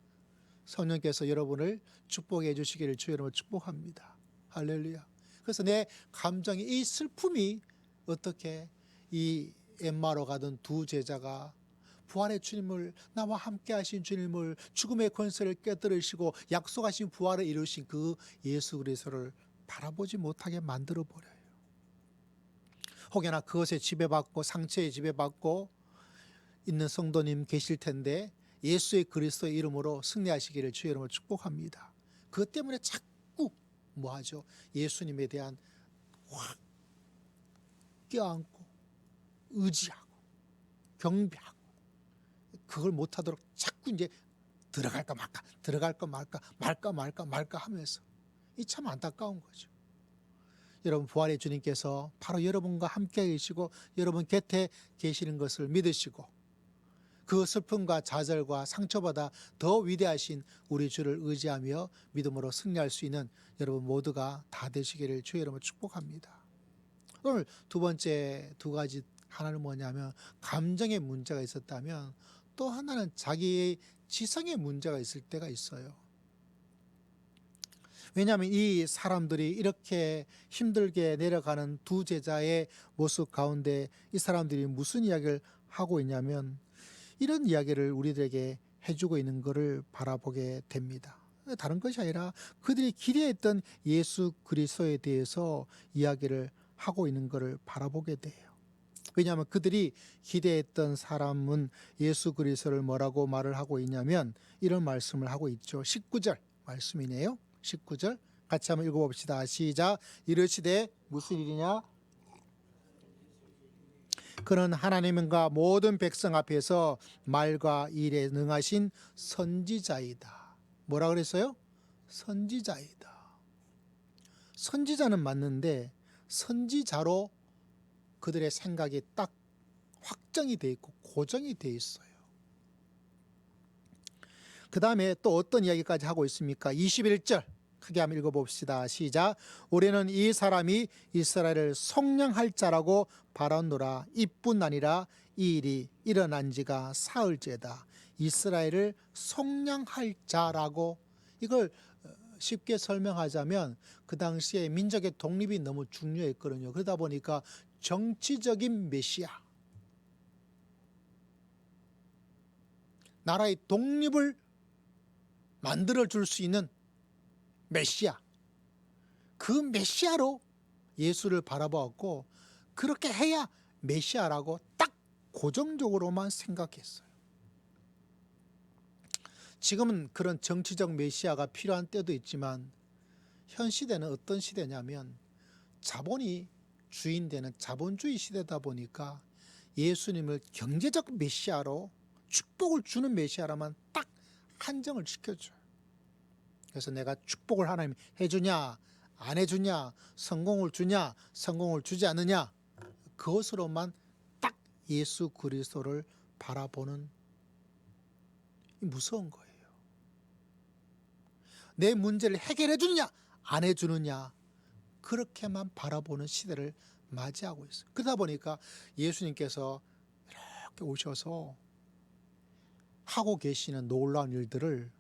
[SPEAKER 2] 성령께서 여러분을 축복해 주시기를 주의 이름으로 축복합니다. 할렐루야. 그래서 내 감정이, 이 슬픔이 어떻게 이 엠마로 가던 두 제자가 부활의 주님을, 나와 함께 하신 주님을, 죽음의 권세를 깨뜨리시고 약속하신 부활을 이루신 그 예수 그리스도를 바라보지 못하게 만들어 버려요. 혹여나 그것에 지배받고 상처에 지배받고 있는 성도님 계실 텐데 예수의 그리스도의 이름으로 승리하시기를 주의 이름으로 축복합니다. 그것 때문에 자꾸 뭐하죠? 예수님에 대한 확 껴안고 의지하고 경배하고 그걸 못하도록 자꾸 이제 들어갈까 말까 들어갈까 말까 하면서, 이 참 안타까운 거죠. 여러분, 부활의 주님께서 바로 여러분과 함께 계시고 여러분 곁에 계시는 것을 믿으시고 그 슬픔과 좌절과 상처보다 더 위대하신 우리 주를 의지하며 믿음으로 승리할 수 있는 여러분 모두가 다 되시기를 주의 이름으로 축복합니다. 오늘 두 번째 두 가지, 하나는 뭐냐면 감정의 문제가 있었다면 또 하나는 자기의 지성의 문제가 있을 때가 있어요. 왜냐하면 이 사람들이 이렇게 힘들게 내려가는 두 제자의 모습 가운데 이 사람들이 무슨 이야기를 하고 있냐면 이런 이야기를 우리들에게 해주고 있는 것을 바라보게 됩니다. 다른 것이 아니라 그들이 기대했던 예수 그리스도에 대해서 이야기를 하고 있는 것을 바라보게 돼요. 왜냐하면 그들이 기대했던 사람은 예수 그리스도를 뭐라고 말을 하고 있냐면 이런 말씀을 하고 있죠. 19절 말씀이네요. 19절 같이 한번 읽어봅시다. 시작. 이르시되 무슨 일이냐? 그는 하나님과 모든 백성 앞에서 말과 일에 능하신 선지자이다. 뭐라 그랬어요? 선지자이다. 선지자는 맞는데 선지자로 그들의 생각이 딱 확정이 돼 있고 고정이 돼 있어요. 그 다음에 또 어떤 이야기까지 하고 있습니까? 21절 크게 한번 읽어봅시다. 시작. 우리는 이 사람이 이스라엘을 속량할 자라고 바라노라. 이뿐 아니라 이 일이 일어난 지가 사흘째다. 이스라엘을 속량할 자라고, 이걸 쉽게 설명하자면 그 당시에 민족의 독립이 너무 중요했거든요. 그러다 보니까 정치적인 메시아, 나라의 독립을 만들어 줄 수 있는 메시아, 그 메시아로 예수를 바라보았고, 그렇게 해야 메시아라고 딱 고정적으로만 생각했어요. 지금은 그런 정치적 메시아가 필요한 때도 있지만 현 시대는 어떤 시대냐면 자본이 주인되는 자본주의 시대다 보니까 예수님을 경제적 메시아로, 축복을 주는 메시아라만 딱 한정을 시켜줘요. 그래서 내가 축복을 하나님 해주냐 안 해주냐, 성공을 주냐 성공을 주지 않느냐, 그것으로만 딱 예수 그리스도를 바라보는, 무서운 거예요. 내 문제를 해결해 주느냐 안 해주느냐, 그렇게만 바라보는 시대를 맞이하고 있어요. 그러다 보니까 예수님께서 이렇게 오셔서 하고 계시는 놀라운 일들을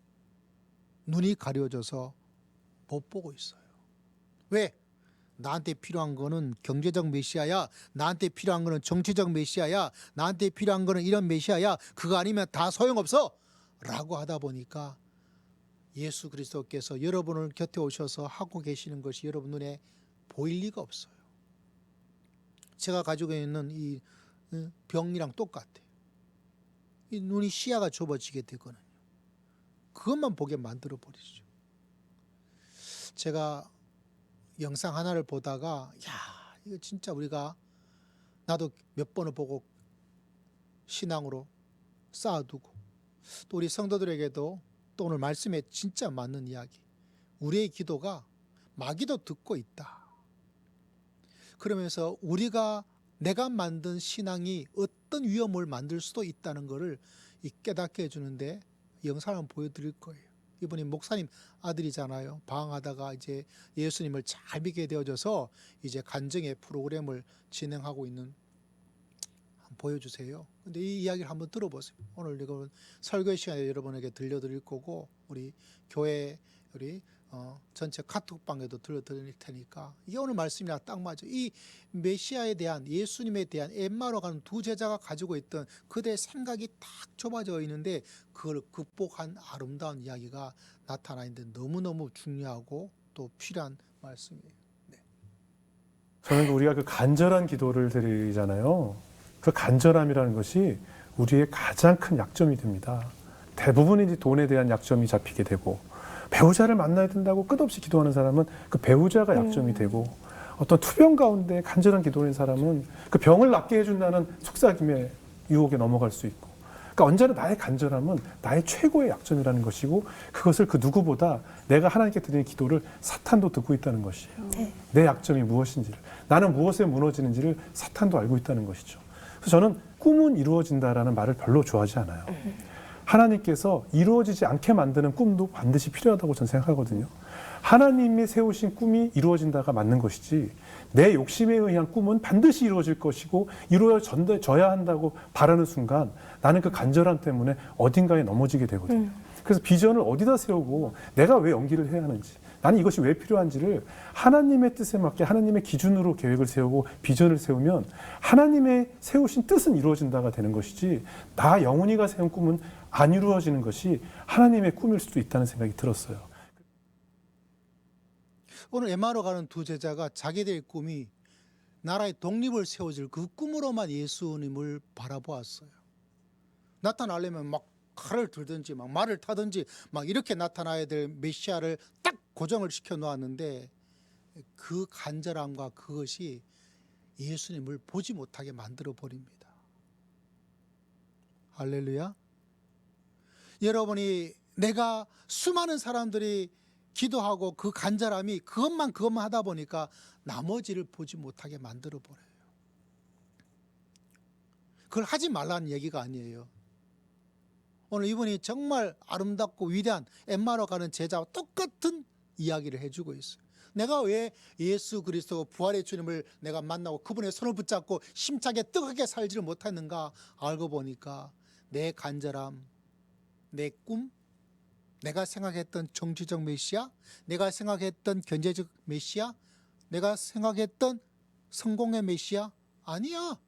[SPEAKER 2] 눈이 가려져서 못 보고 있어요. 왜? 나한테 필요한 거는 경제적 메시아야, 나한테 필요한 거는 정치적 메시아야, 나한테 필요한 거는 이런 메시아야, 그거 아니면 다 소용없어 라고 하다 보니까 예수 그리스도께서 여러분을 곁에 오셔서 하고 계시는 것이 여러분 눈에 보일 리가 없어요. 제가 가지고 있는 이 병이랑 똑같아요. 이 눈이, 시야가 좁아지게 되거든요. 그것만 보게 만들어 버리죠. 제가 영상 하나를 보다가 이거 진짜 우리가, 나도 몇 번을 보고 신앙으로 쌓아두고, 또 우리 성도들에게도 또 오늘 말씀에 진짜 맞는 이야기, 우리의 기도가 마귀도 듣고 있다. 그러면서 내가 만든 신앙이 어떤 위험을 만들 수도 있다는 것을 깨닫게 해주는데 영상을 한번 보여드릴 거예요. 이분이 목사님 아들이잖아요. 방황하다가 이제 예수님을 잘 믿게 되어져서 이제 간증의 프로그램을 진행하고 있는, 한번 보여주세요. 근데 이 이야기를 한번 들어보세요. 오늘 이거 설교 시간에 여러분에게 들려드릴 거고, 우리 교회 우리 전체 카톡방에도 들려드릴 테니까, 이게 오늘 말씀이랑 딱 맞아요. 이 메시아에 대한, 예수님에 대한 엠마오로 가는 두 제자가 가지고 있던 그들의 생각이 딱 좁아져 있는데 그걸 극복한 아름다운 이야기가 나타나 있는데 너무너무 중요하고 또 필요한 말씀이에요. 네.
[SPEAKER 5] 저는 우리가 그 간절한 기도를 드리잖아요. 그 간절함이라는 것이 우리의 가장 큰 약점이 됩니다. 대부분이 이제 돈에 대한 약점이 잡히게 되고, 배우자를 만나야 된다고 끝없이 기도하는 사람은 그 배우자가 약점이 되고, 어떤 투병 가운데 간절한 기도하는 사람은 그 병을 낫게 해준다는 속삭임의 유혹에 넘어갈 수 있고, 그러니까 언제나 나의 간절함은 나의 최고의 약점이라는 것이고, 그것을 그 누구보다 내가 하나님께 드리는 기도를 사탄도 듣고 있다는 것이에요. 내 약점이 무엇인지를, 나는 무엇에 무너지는지를 사탄도 알고 있다는 것이죠. 그래서 저는 꿈은 이루어진다라는 말을 별로 좋아하지 않아요. 하나님께서 이루어지지 않게 만드는 꿈도 반드시 필요하다고 저는 생각하거든요. 하나님이 세우신 꿈이 이루어진다가 맞는 것이지, 내 욕심에 의한 꿈은 반드시 이루어질 것이고 이루어져야 한다고 바라는 순간 나는 그 간절함 때문에 어딘가에 넘어지게 되거든요. 그래서 비전을 어디다 세우고 내가 왜 연기를 해야 하는지, 나는 이것이 왜 필요한지를 하나님의 뜻에 맞게 하나님의 기준으로 계획을 세우고 비전을 세우면 하나님의 세우신 뜻은 이루어진다가 되는 것이지, 나 영훈이가 세운 꿈은 안 이루어지는 것이 하나님의 꿈일 수도 있다는 생각이 들었어요.
[SPEAKER 2] 오늘 엠마오로 가는 두 제자가 자기들의 꿈이 나라의 독립을 세워줄 그 꿈으로만 예수님을 바라보았어요. 나타나려면 막 칼을 들든지 막 말을 타든지 막 이렇게 나타나야 될 메시아를 딱 고정을 시켜 놓았는데, 그 간절함과 그것이 예수님을 보지 못하게 만들어 버립니다. 할렐루야. 여러분이, 내가 수많은 사람들이 기도하고 그 간절함이 그것만 하다 보니까 나머지를 보지 못하게 만들어 버려요. 그걸 하지 말라는 얘기가 아니에요. 오늘 이분이 정말 아름답고 위대한 엠마로 가는 제자와 똑같은 이야기를 해주고 있어요. 내가 왜 예수 그리스도 부활의 주님을 내가 만나고 그분의 손을 붙잡고 심차게 뜨겁게 살지를 못했는가 알고 보니까 내 간절함, 내 꿈, 내가 생각했던 정치적 메시아, 내가 생각했던 경제적 메시아, 내가 생각했던 성공의 메시아 아니야.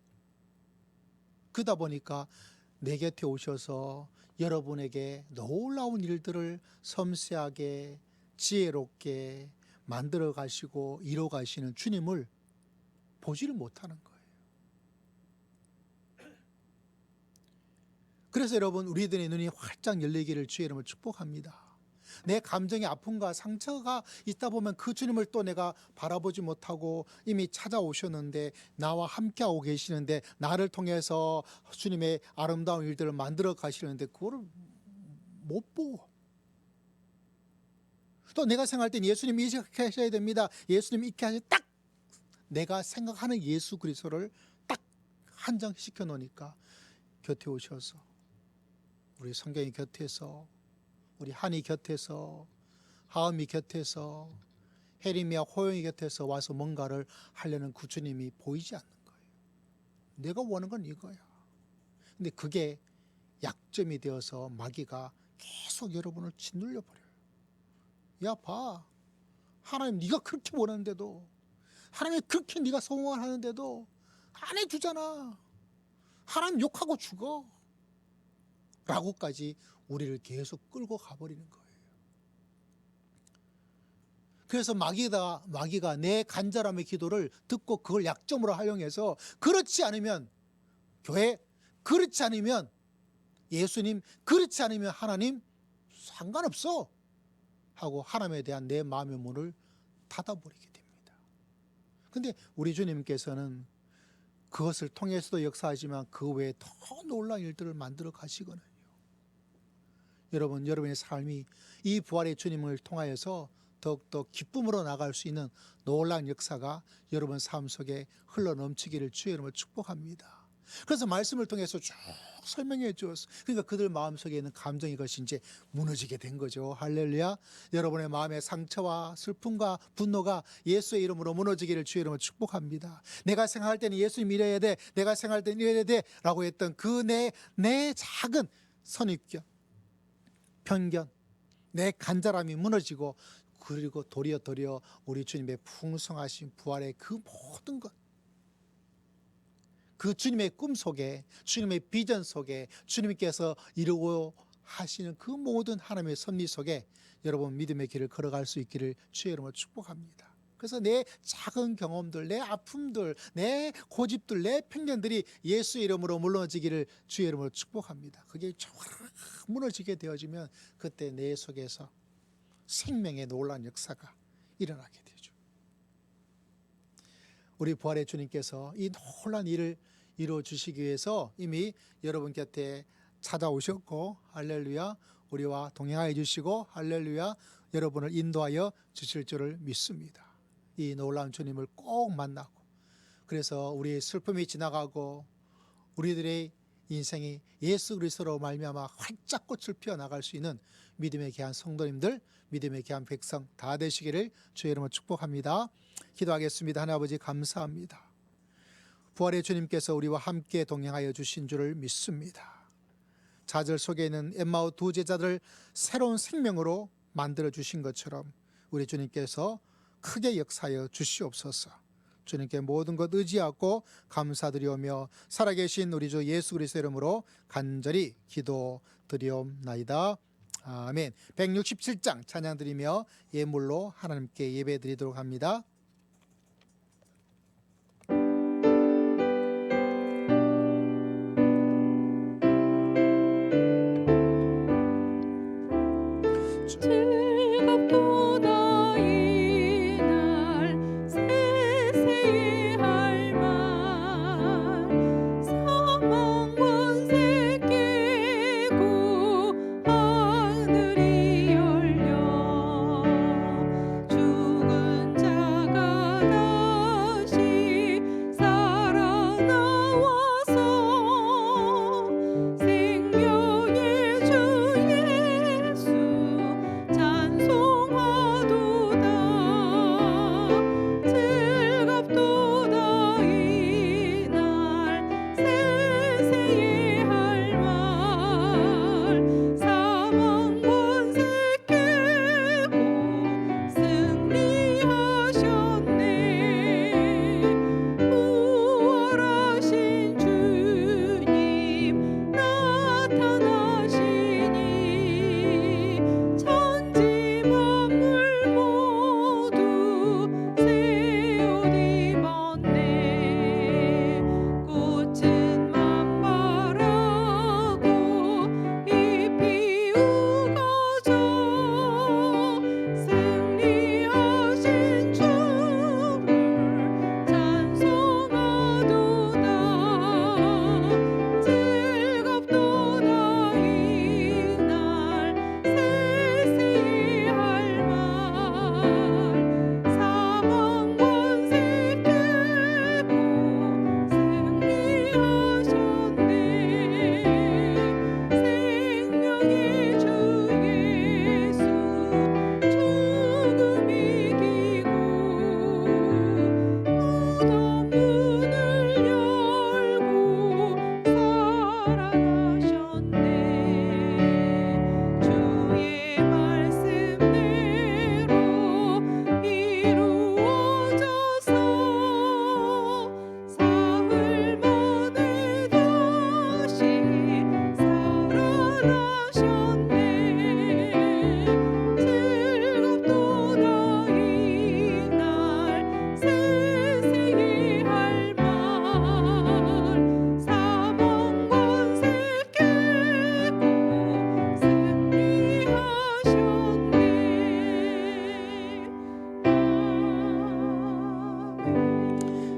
[SPEAKER 2] 그러다 보니까 내 곁에 오셔서 여러분에게 놀라운 일들을 섬세하게 지혜롭게 만들어 가시고 이뤄 가시는 주님을 보지를 못하는 거예요. 그래서 여러분, 우리들의 눈이 활짝 열리기를 주의 이름으로 축복합니다. 내 감정의 아픔과 상처가 있다 보면 그 주님을 또 내가 바라보지 못하고 이미 찾아오셨는데, 나와 함께하고 계시는데, 나를 통해서 주님의 아름다운 일들을 만들어 가시는데 그거를 못 보고, 또 내가 생각할 땐 예수님이 이렇게 하셔야 됩니다, 예수님이 이렇게 하셔야, 딱 내가 생각하는 예수 그리스도를 딱 한정시켜 놓으니까 곁에 오셔서, 우리 성경이 곁에서, 우리 한이 곁에서, 하음이 곁에서, 혜림이와 호영이 곁에서 와서 뭔가를 하려는 그 주님이 보이지 않는 거예요. 내가 원하는 건 이거야. 근데 그게 약점이 되어서 마귀가 계속 여러분을 짓눌려 버려요. 야, 봐, 하나님 네가 그렇게 원하는데도, 하나님이 그렇게 네가 소원을 하는데도 안 해주잖아. 하나님 욕하고 죽어 라고까지 우리를 계속 끌고 가버리는 거예요. 그래서 마귀가 내 간절함의 기도를 듣고 그걸 약점으로 활용해서, 그렇지 않으면 교회, 그렇지 않으면 예수님, 그렇지 않으면 하나님 상관없어 하고 하나님에 대한 내 마음의 문을 닫아버리게 됩니다. 근데 우리 주님께서는 그것을 통해서도 역사하지만 그 외에 더 놀라운 일들을 만들어 가시거든요. 여러분, 여러분의 삶이 이 부활의 주님을 통하여서 더욱더 기쁨으로 나갈 수 있는 놀라운 역사가 여러분 삶 속에 흘러넘치기를 주의 이름으로 축복합니다. 그래서 말씀을 통해서 쭉 설명해 주었어. 그러니까 그들 마음속에 있는 감정이, 이것이 이제 무너지게 된 거죠. 할렐루야. 여러분의 마음의 상처와 슬픔과 분노가 예수의 이름으로 무너지기를 주의 이름으로 축복합니다. 내가 생각할 때는 예수님 이래야 돼, 내가 생각할 때는 이래야 돼 라고 했던 그 내 작은 선입견, 편견, 내 간절함이 무너지고, 그리고 도리어 우리 주님의 풍성하신 부활의 그 모든 것, 그 주님의 꿈 속에, 주님의 비전 속에, 주님께서 이루고 하시는 그 모든 하나님의 섭리 속에 여러분 믿음의 길을 걸어갈 수 있기를 주의 이름으로 축복합니다. 그래서 내 작은 경험들, 내 아픔들, 내 고집들, 내 편견들이 예수의 이름으로 무너지기를 주의 이름으로 축복합니다. 그게 쫙 무너지게 되어지면 그때 내 속에서 생명의 놀라운 역사가 일어나게 되죠. 우리 부활의 주님께서 이 놀라운 일을 이루어 주시기 위해서 이미 여러분 곁에 찾아오셨고, 할렐루야, 우리와 동행하여 주시고, 할렐루야, 여러분을 인도하여 주실 줄을 믿습니다. 이 놀라운 주님을 꼭 만나고, 그래서 우리의 슬픔이 지나가고 우리들의 인생이 예수 그리스도로 말미암아 활짝 꽃을 피워나갈 수 있는 믿음의 귀한 성도님들, 믿음의 귀한 백성 다 되시기를 주의 이름으로 축복합니다. 기도하겠습니다. 하나님 아버지, 감사합니다. 부활의 주님께서 우리와 함께 동행하여 주신 줄을 믿습니다. 좌절 속에 있는 엠마오 두 제자들을 새로운 생명으로 만들어 주신 것처럼 우리 주님께서 크게 역사하여 주시옵소서. 주님께 모든 것 의지하고 감사드리오며 살아계신 우리 주 예수 그리스도 이름으로 간절히 기도드리옵나이다. 아멘. 167장 찬양드리며 예물로 하나님께 예배드리도록 합니다.
[SPEAKER 3] 즐겁도다 이날 세세히 할 말, 사망 권세 깨고 하늘이 열려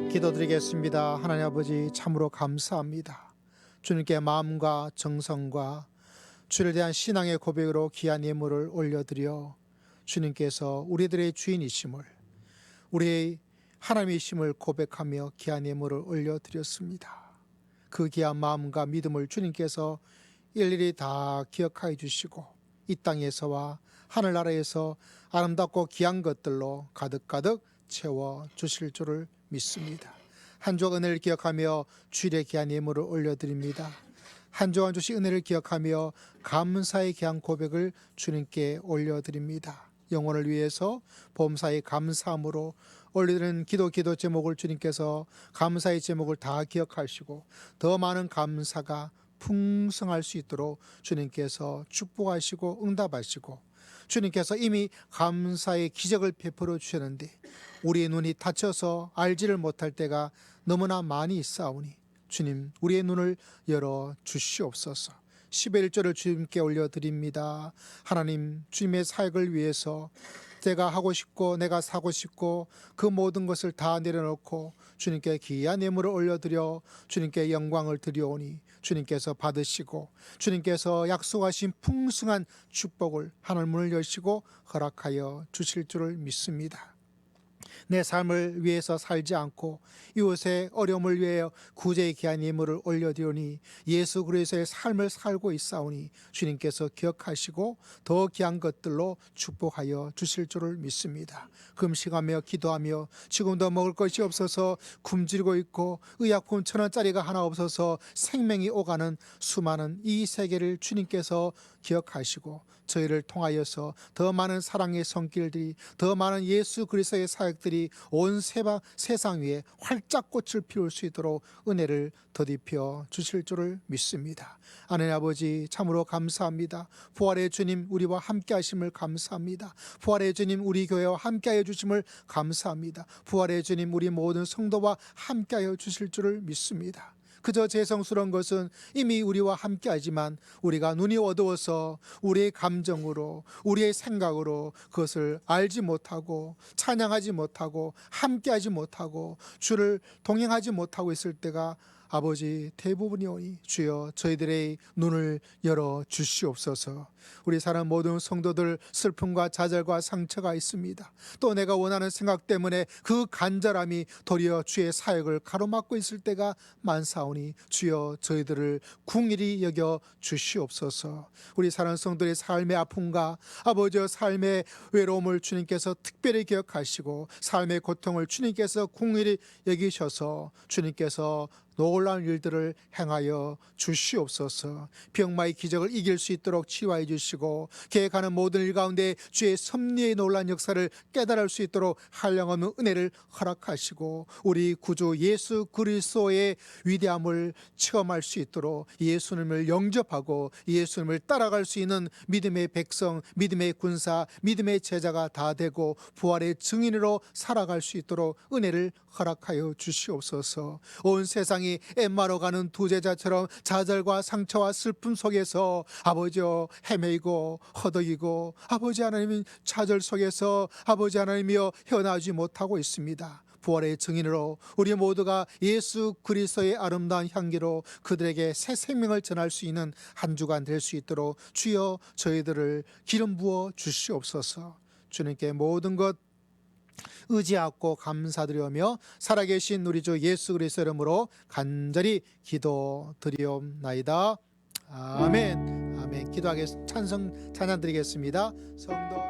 [SPEAKER 2] 기도드리겠습니다. 하나님 아버지 참으로 감사합니다. 주님께 마음과 정성과 주를 대한 신앙의 고백으로 귀한 예물을 올려드려 주님께서 우리들의 주인이심을, 우리의 하나님이심을 고백하며 귀한 예물을 올려드렸습니다. 그 귀한 마음과 믿음을 주님께서 일일이 다 기억하여 주시고 이 땅에서와 하늘나라에서 아름답고 귀한 것들로 가득가득 채워 주실 줄을 믿습니다. 한 주간 은혜를 기억하며 주일의 귀한 예물을 올려드립니다. 한 주간 주신 은혜를 기억하며 감사의 귀한 고백을 주님께 올려드립니다. 영혼을 위해서 범사의 감사함으로 올리는 기도 제목을 주님께서 감사의 제목을 다 기억하시고 더 많은 감사가 풍성할 수 있도록 주님께서 축복하시고 응답하시고 주님께서 이미 감사의 기적을 베풀어 주셨는데 우리의 눈이 닫혀서 알지를 못할 때가 너무나 많이 있사오니 주님 우리의 눈을 열어 주시옵소서. 11조를 주님께 올려드립니다. 하나님 주님의 사역을 위해서 내가 하고 싶고 내가 사고 싶고 그 모든 것을 다 내려놓고 주님께 귀한 예물을 올려드려 주님께 영광을 드려오니 주님께서 받으시고 주님께서 약속하신 풍성한 축복을 하늘문을 여시고 허락하여 주실 줄을 믿습니다. 내 삶을 위해서 살지 않고 이웃의 어려움을 위하여 구제의 귀한 예물을 올려드리니 예수 그리스도의 삶을 살고 있사오니 주님께서 기억하시고 더 귀한 것들로 축복하여 주실 줄을 믿습니다. 금식하며 기도하며 지금도 먹을 것이 없어서 굶주리고 있고 의약품 1,000원짜리가 하나 없어서 생명이 오가는 수많은 이 세계를 주님께서 기억하시고 저희를 통하여서 더 많은 사랑의 손길들이 더 많은 예수 그리스도의 사역들이 온 세상 위에 활짝 꽃을 피울 수 있도록 은혜를 더딥혀 주실 줄을 믿습니다. 하나님 아버지 참으로 감사합니다. 부활의 주님 우리와 함께 하심을 감사합니다. 부활의 주님 우리 교회와 함께 하여 주심을 감사합니다. 부활의 주님 우리 모든 성도와 함께 하여 주실 줄을 믿습니다. 그저 죄송스러운 것은 이미 우리와 함께 하지만 우리가 눈이 어두워서 우리의 감정으로 우리의 생각으로 그것을 알지 못하고 찬양하지 못하고 함께하지 못하고 주를 동행하지 못하고 있을 때가 아버지 대부분이오니 주여 저희들의 눈을 열어 주시옵소서. 우리 사는 모든 성도들 슬픔과 좌절과 상처가 있습니다. 또 내가 원하는 생각 때문에 그 간절함이 도리어 주의 사역을 가로막고 있을 때가 많사오니 주여 저희들을 궁일이 여겨 주시옵소서. 우리 사는 성도들의 삶의 아픔과 아버지의 삶의 외로움을 주님께서 특별히 기억하시고 삶의 고통을 주님께서 궁일이 여기셔서 주님께서 놀라운 일들을 행하여 주시옵소서. 병마의 기적을 이길 수 있도록 치유하여 주시고 계획하는 모든 일 가운데 주의 섭리의 놀라운 역사를 깨달을 수 있도록 한량없는 은혜를 허락하시고 우리 구주 예수 그리스도의 위대함을 체험할 수 있도록 예수님을 영접하고 예수님을 따라갈 수 있는 믿음의 백성, 믿음의 군사, 믿음의 제자가 다 되고 부활의 증인으로 살아갈 수 있도록 은혜를 허락하여 주시옵소서. 온 세상이 엠마로 가는 두 제자처럼 좌절과 상처와 슬픔 속에서 아버지여 헤매이고 허덕이고 아버지 하나님의 좌절 속에서 아버지 하나님이여 헤어나오지 못하고 있습니다. 부활의 증인으로 우리 모두가 예수 그리스도의 아름다운 향기로 그들에게 새 생명을 전할 수 있는 한 주간 될 수 있도록 주여 저희들을 기름 부어 주시옵소서. 주님께 모든 것 의지하고 감사드리며 살아계신 우리 주 예수 그리스도 이름으로 간절히 기도드리옵나이다. 아멘. 아멘. 기도하겠습니다. 찬양 드리겠습니다. 성도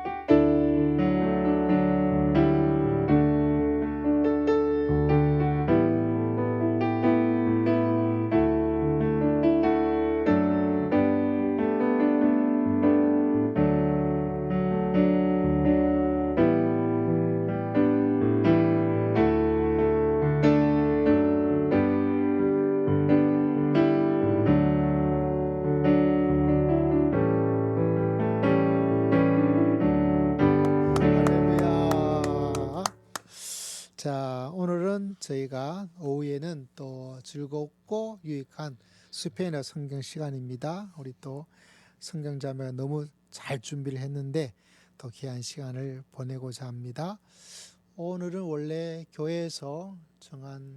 [SPEAKER 2] 자, 오늘은 저희가 오후에는 또 즐겁고 유익한 스페인어 성경 시간입니다. 우리 또 성경자매가 너무 잘 준비를 했는데 또 귀한 시간을 보내고자 합니다. 오늘은 원래 교회에서 정한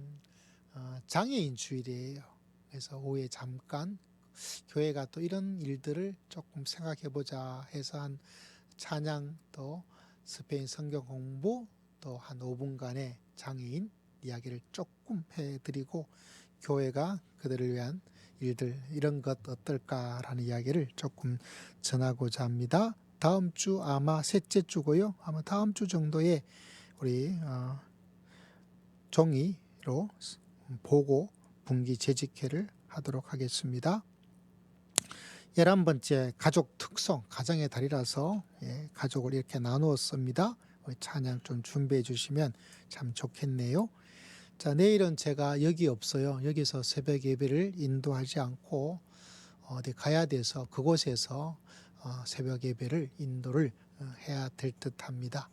[SPEAKER 2] 장애인 주일이에요. 그래서 오후에 잠깐 교회가 또 이런 일들을 조금 생각해 보자 해서 한 찬양 또 스페인 성경 공부 또 한 5분간의 장애인 이야기를 조금 해드리고 교회가 그들을 위한 일들 이런 것 어떨까라는 이야기를 조금 전하고자 합니다. 다음 주 아마 셋째 주고요. 아마 다음 주 정도에 우리 종이로 보고 분기 재직회를 하도록 하겠습니다. 11번째 가족 특성 가정의 달이라서 가족을 이렇게 나누었습니다. 우리 찬양 좀 준비해 주시면 참 좋겠네요. 자, 내일은 제가 여기 없어요. 여기서 새벽 예배를 인도하지 않고 어디 가야 돼서 그곳에서 새벽 예배를 인도를 해야 될 듯합니다.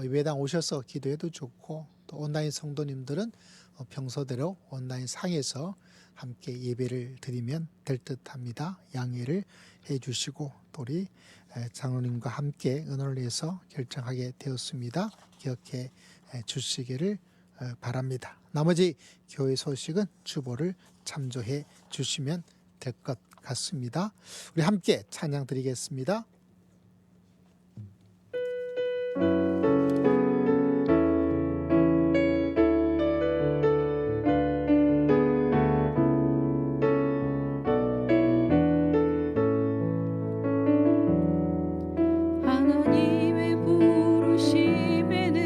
[SPEAKER 2] 예배당 오셔서 기도해도 좋고 또 온라인 성도님들은 평소대로 온라인 상에서 함께 예배를 드리면 될 듯합니다. 양해를 해주시고 또 우리 장로님과 함께 의논을 해서 결정하게 되었습니다. 기억해 주시기를 바랍니다. 나머지 교회 소식은 주보를 참조해 주시면 될 것 같습니다. 우리 함께 찬양 드리겠습니다.
[SPEAKER 3] 하나님의 부르심에는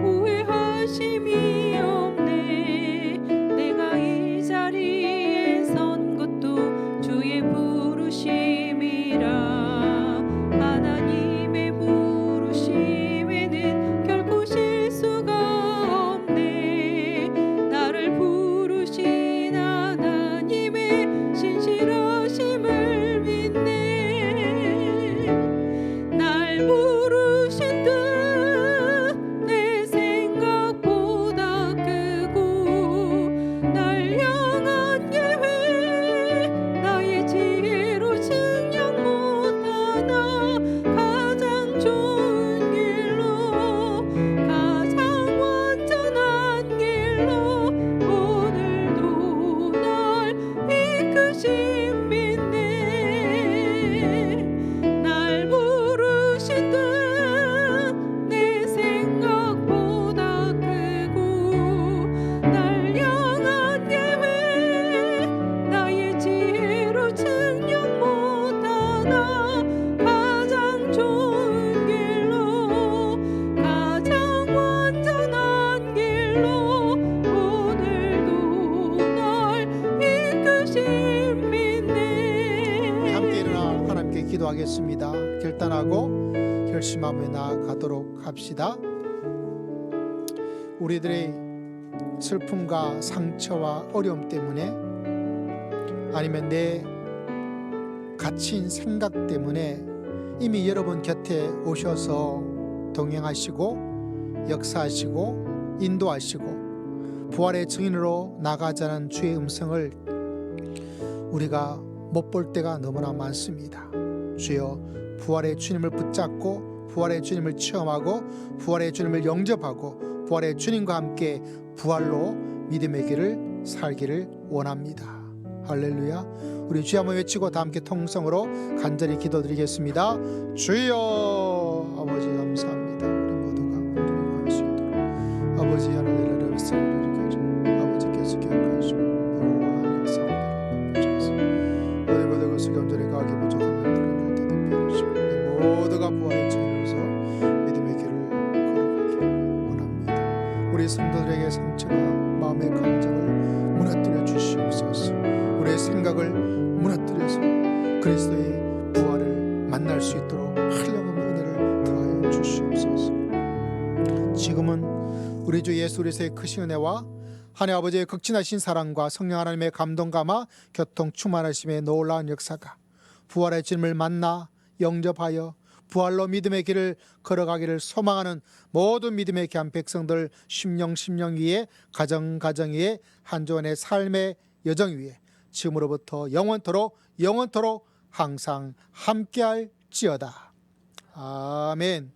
[SPEAKER 3] 후회하심이 없네. 내가 이 자리에 선 것도 주의 부르심이라. 하나님의 부르심에는 결코 실수가 없네. 나를 부르신 하나님의 신실하심을 믿네. 날 부르신 뜻 내 생각보다 크고 날 향한 계획 나의 지혜로 증량 못하나. 가장 좋은 길로 가장 완전한 길로 오늘도 날 이끄심 믿네. 날 부르신 뜻 내 생각보다 크고 날 향한 계획 나의 지혜로 증량 못하나. 가장 좋은 길로 가장 완전한 길로 오늘도 날 이끄심 믿네.
[SPEAKER 2] 함께 일어나 하나님께 기도하겠습니다. 결단하고 결심하며 나아가도록 합시다. 우리들의 슬픔과 상처와 어려움 때문에 아니면 내 갇힌 생각 때문에 이미 여러분 곁에 오셔서 동행하시고 역사하시고 인도하시고 부활의 증인으로 나가자는 주의 음성을 우리가 못 볼 때가 너무나 많습니다. 주여, 부활의 주님을 붙잡고 부활의 주님을 체험하고 부활의 주님을 영접하고 부활의 주님과 함께 부활로 믿음의 길을 살기를 원합니다. 할렐루야. 우리 주여 한번 외치고 다 함께 통성으로 간절히 기도드리겠습니다. 주여, 아버지 감사합니다. 우리 모두가 온전히 갈 수 있도록 아버지 하나님의 말씀을 이렇게 하시고 아버지께서 기억하시고 영원한 역사를 내려놓으셔서 우리 모두 그것을 온전히 가게 부족하면 드러날 때 대표해주시고 우리 모두가 부활의 증인으로서 믿음의 길을 걸어가기를 원합니다. 우리 성도들에게 상처가 마음의 감정을 무너뜨려 주시옵소서. 우리의 생각을 무너뜨려서 그리스도의 부활을 만날 수 있도록 한량없는 은혜를 더하여 주시옵소서. 지금은 우리 주 예수 그리스도의 크신 은혜와 하나님 아버지의 극진하신 사랑과 성령 하나님의 감동 감화 교통 충만하심의 놀라운 역사가 부활의 주님을 만나 영접하여 부활로 믿음의 길을 걸어가기를 소망하는 모든 믿음의 귀한 백성들 심령 위에 가정 위에 한 주간의 삶의 여정 위에 지금으로부터 영원토록 항상 함께할지어다. 아멘.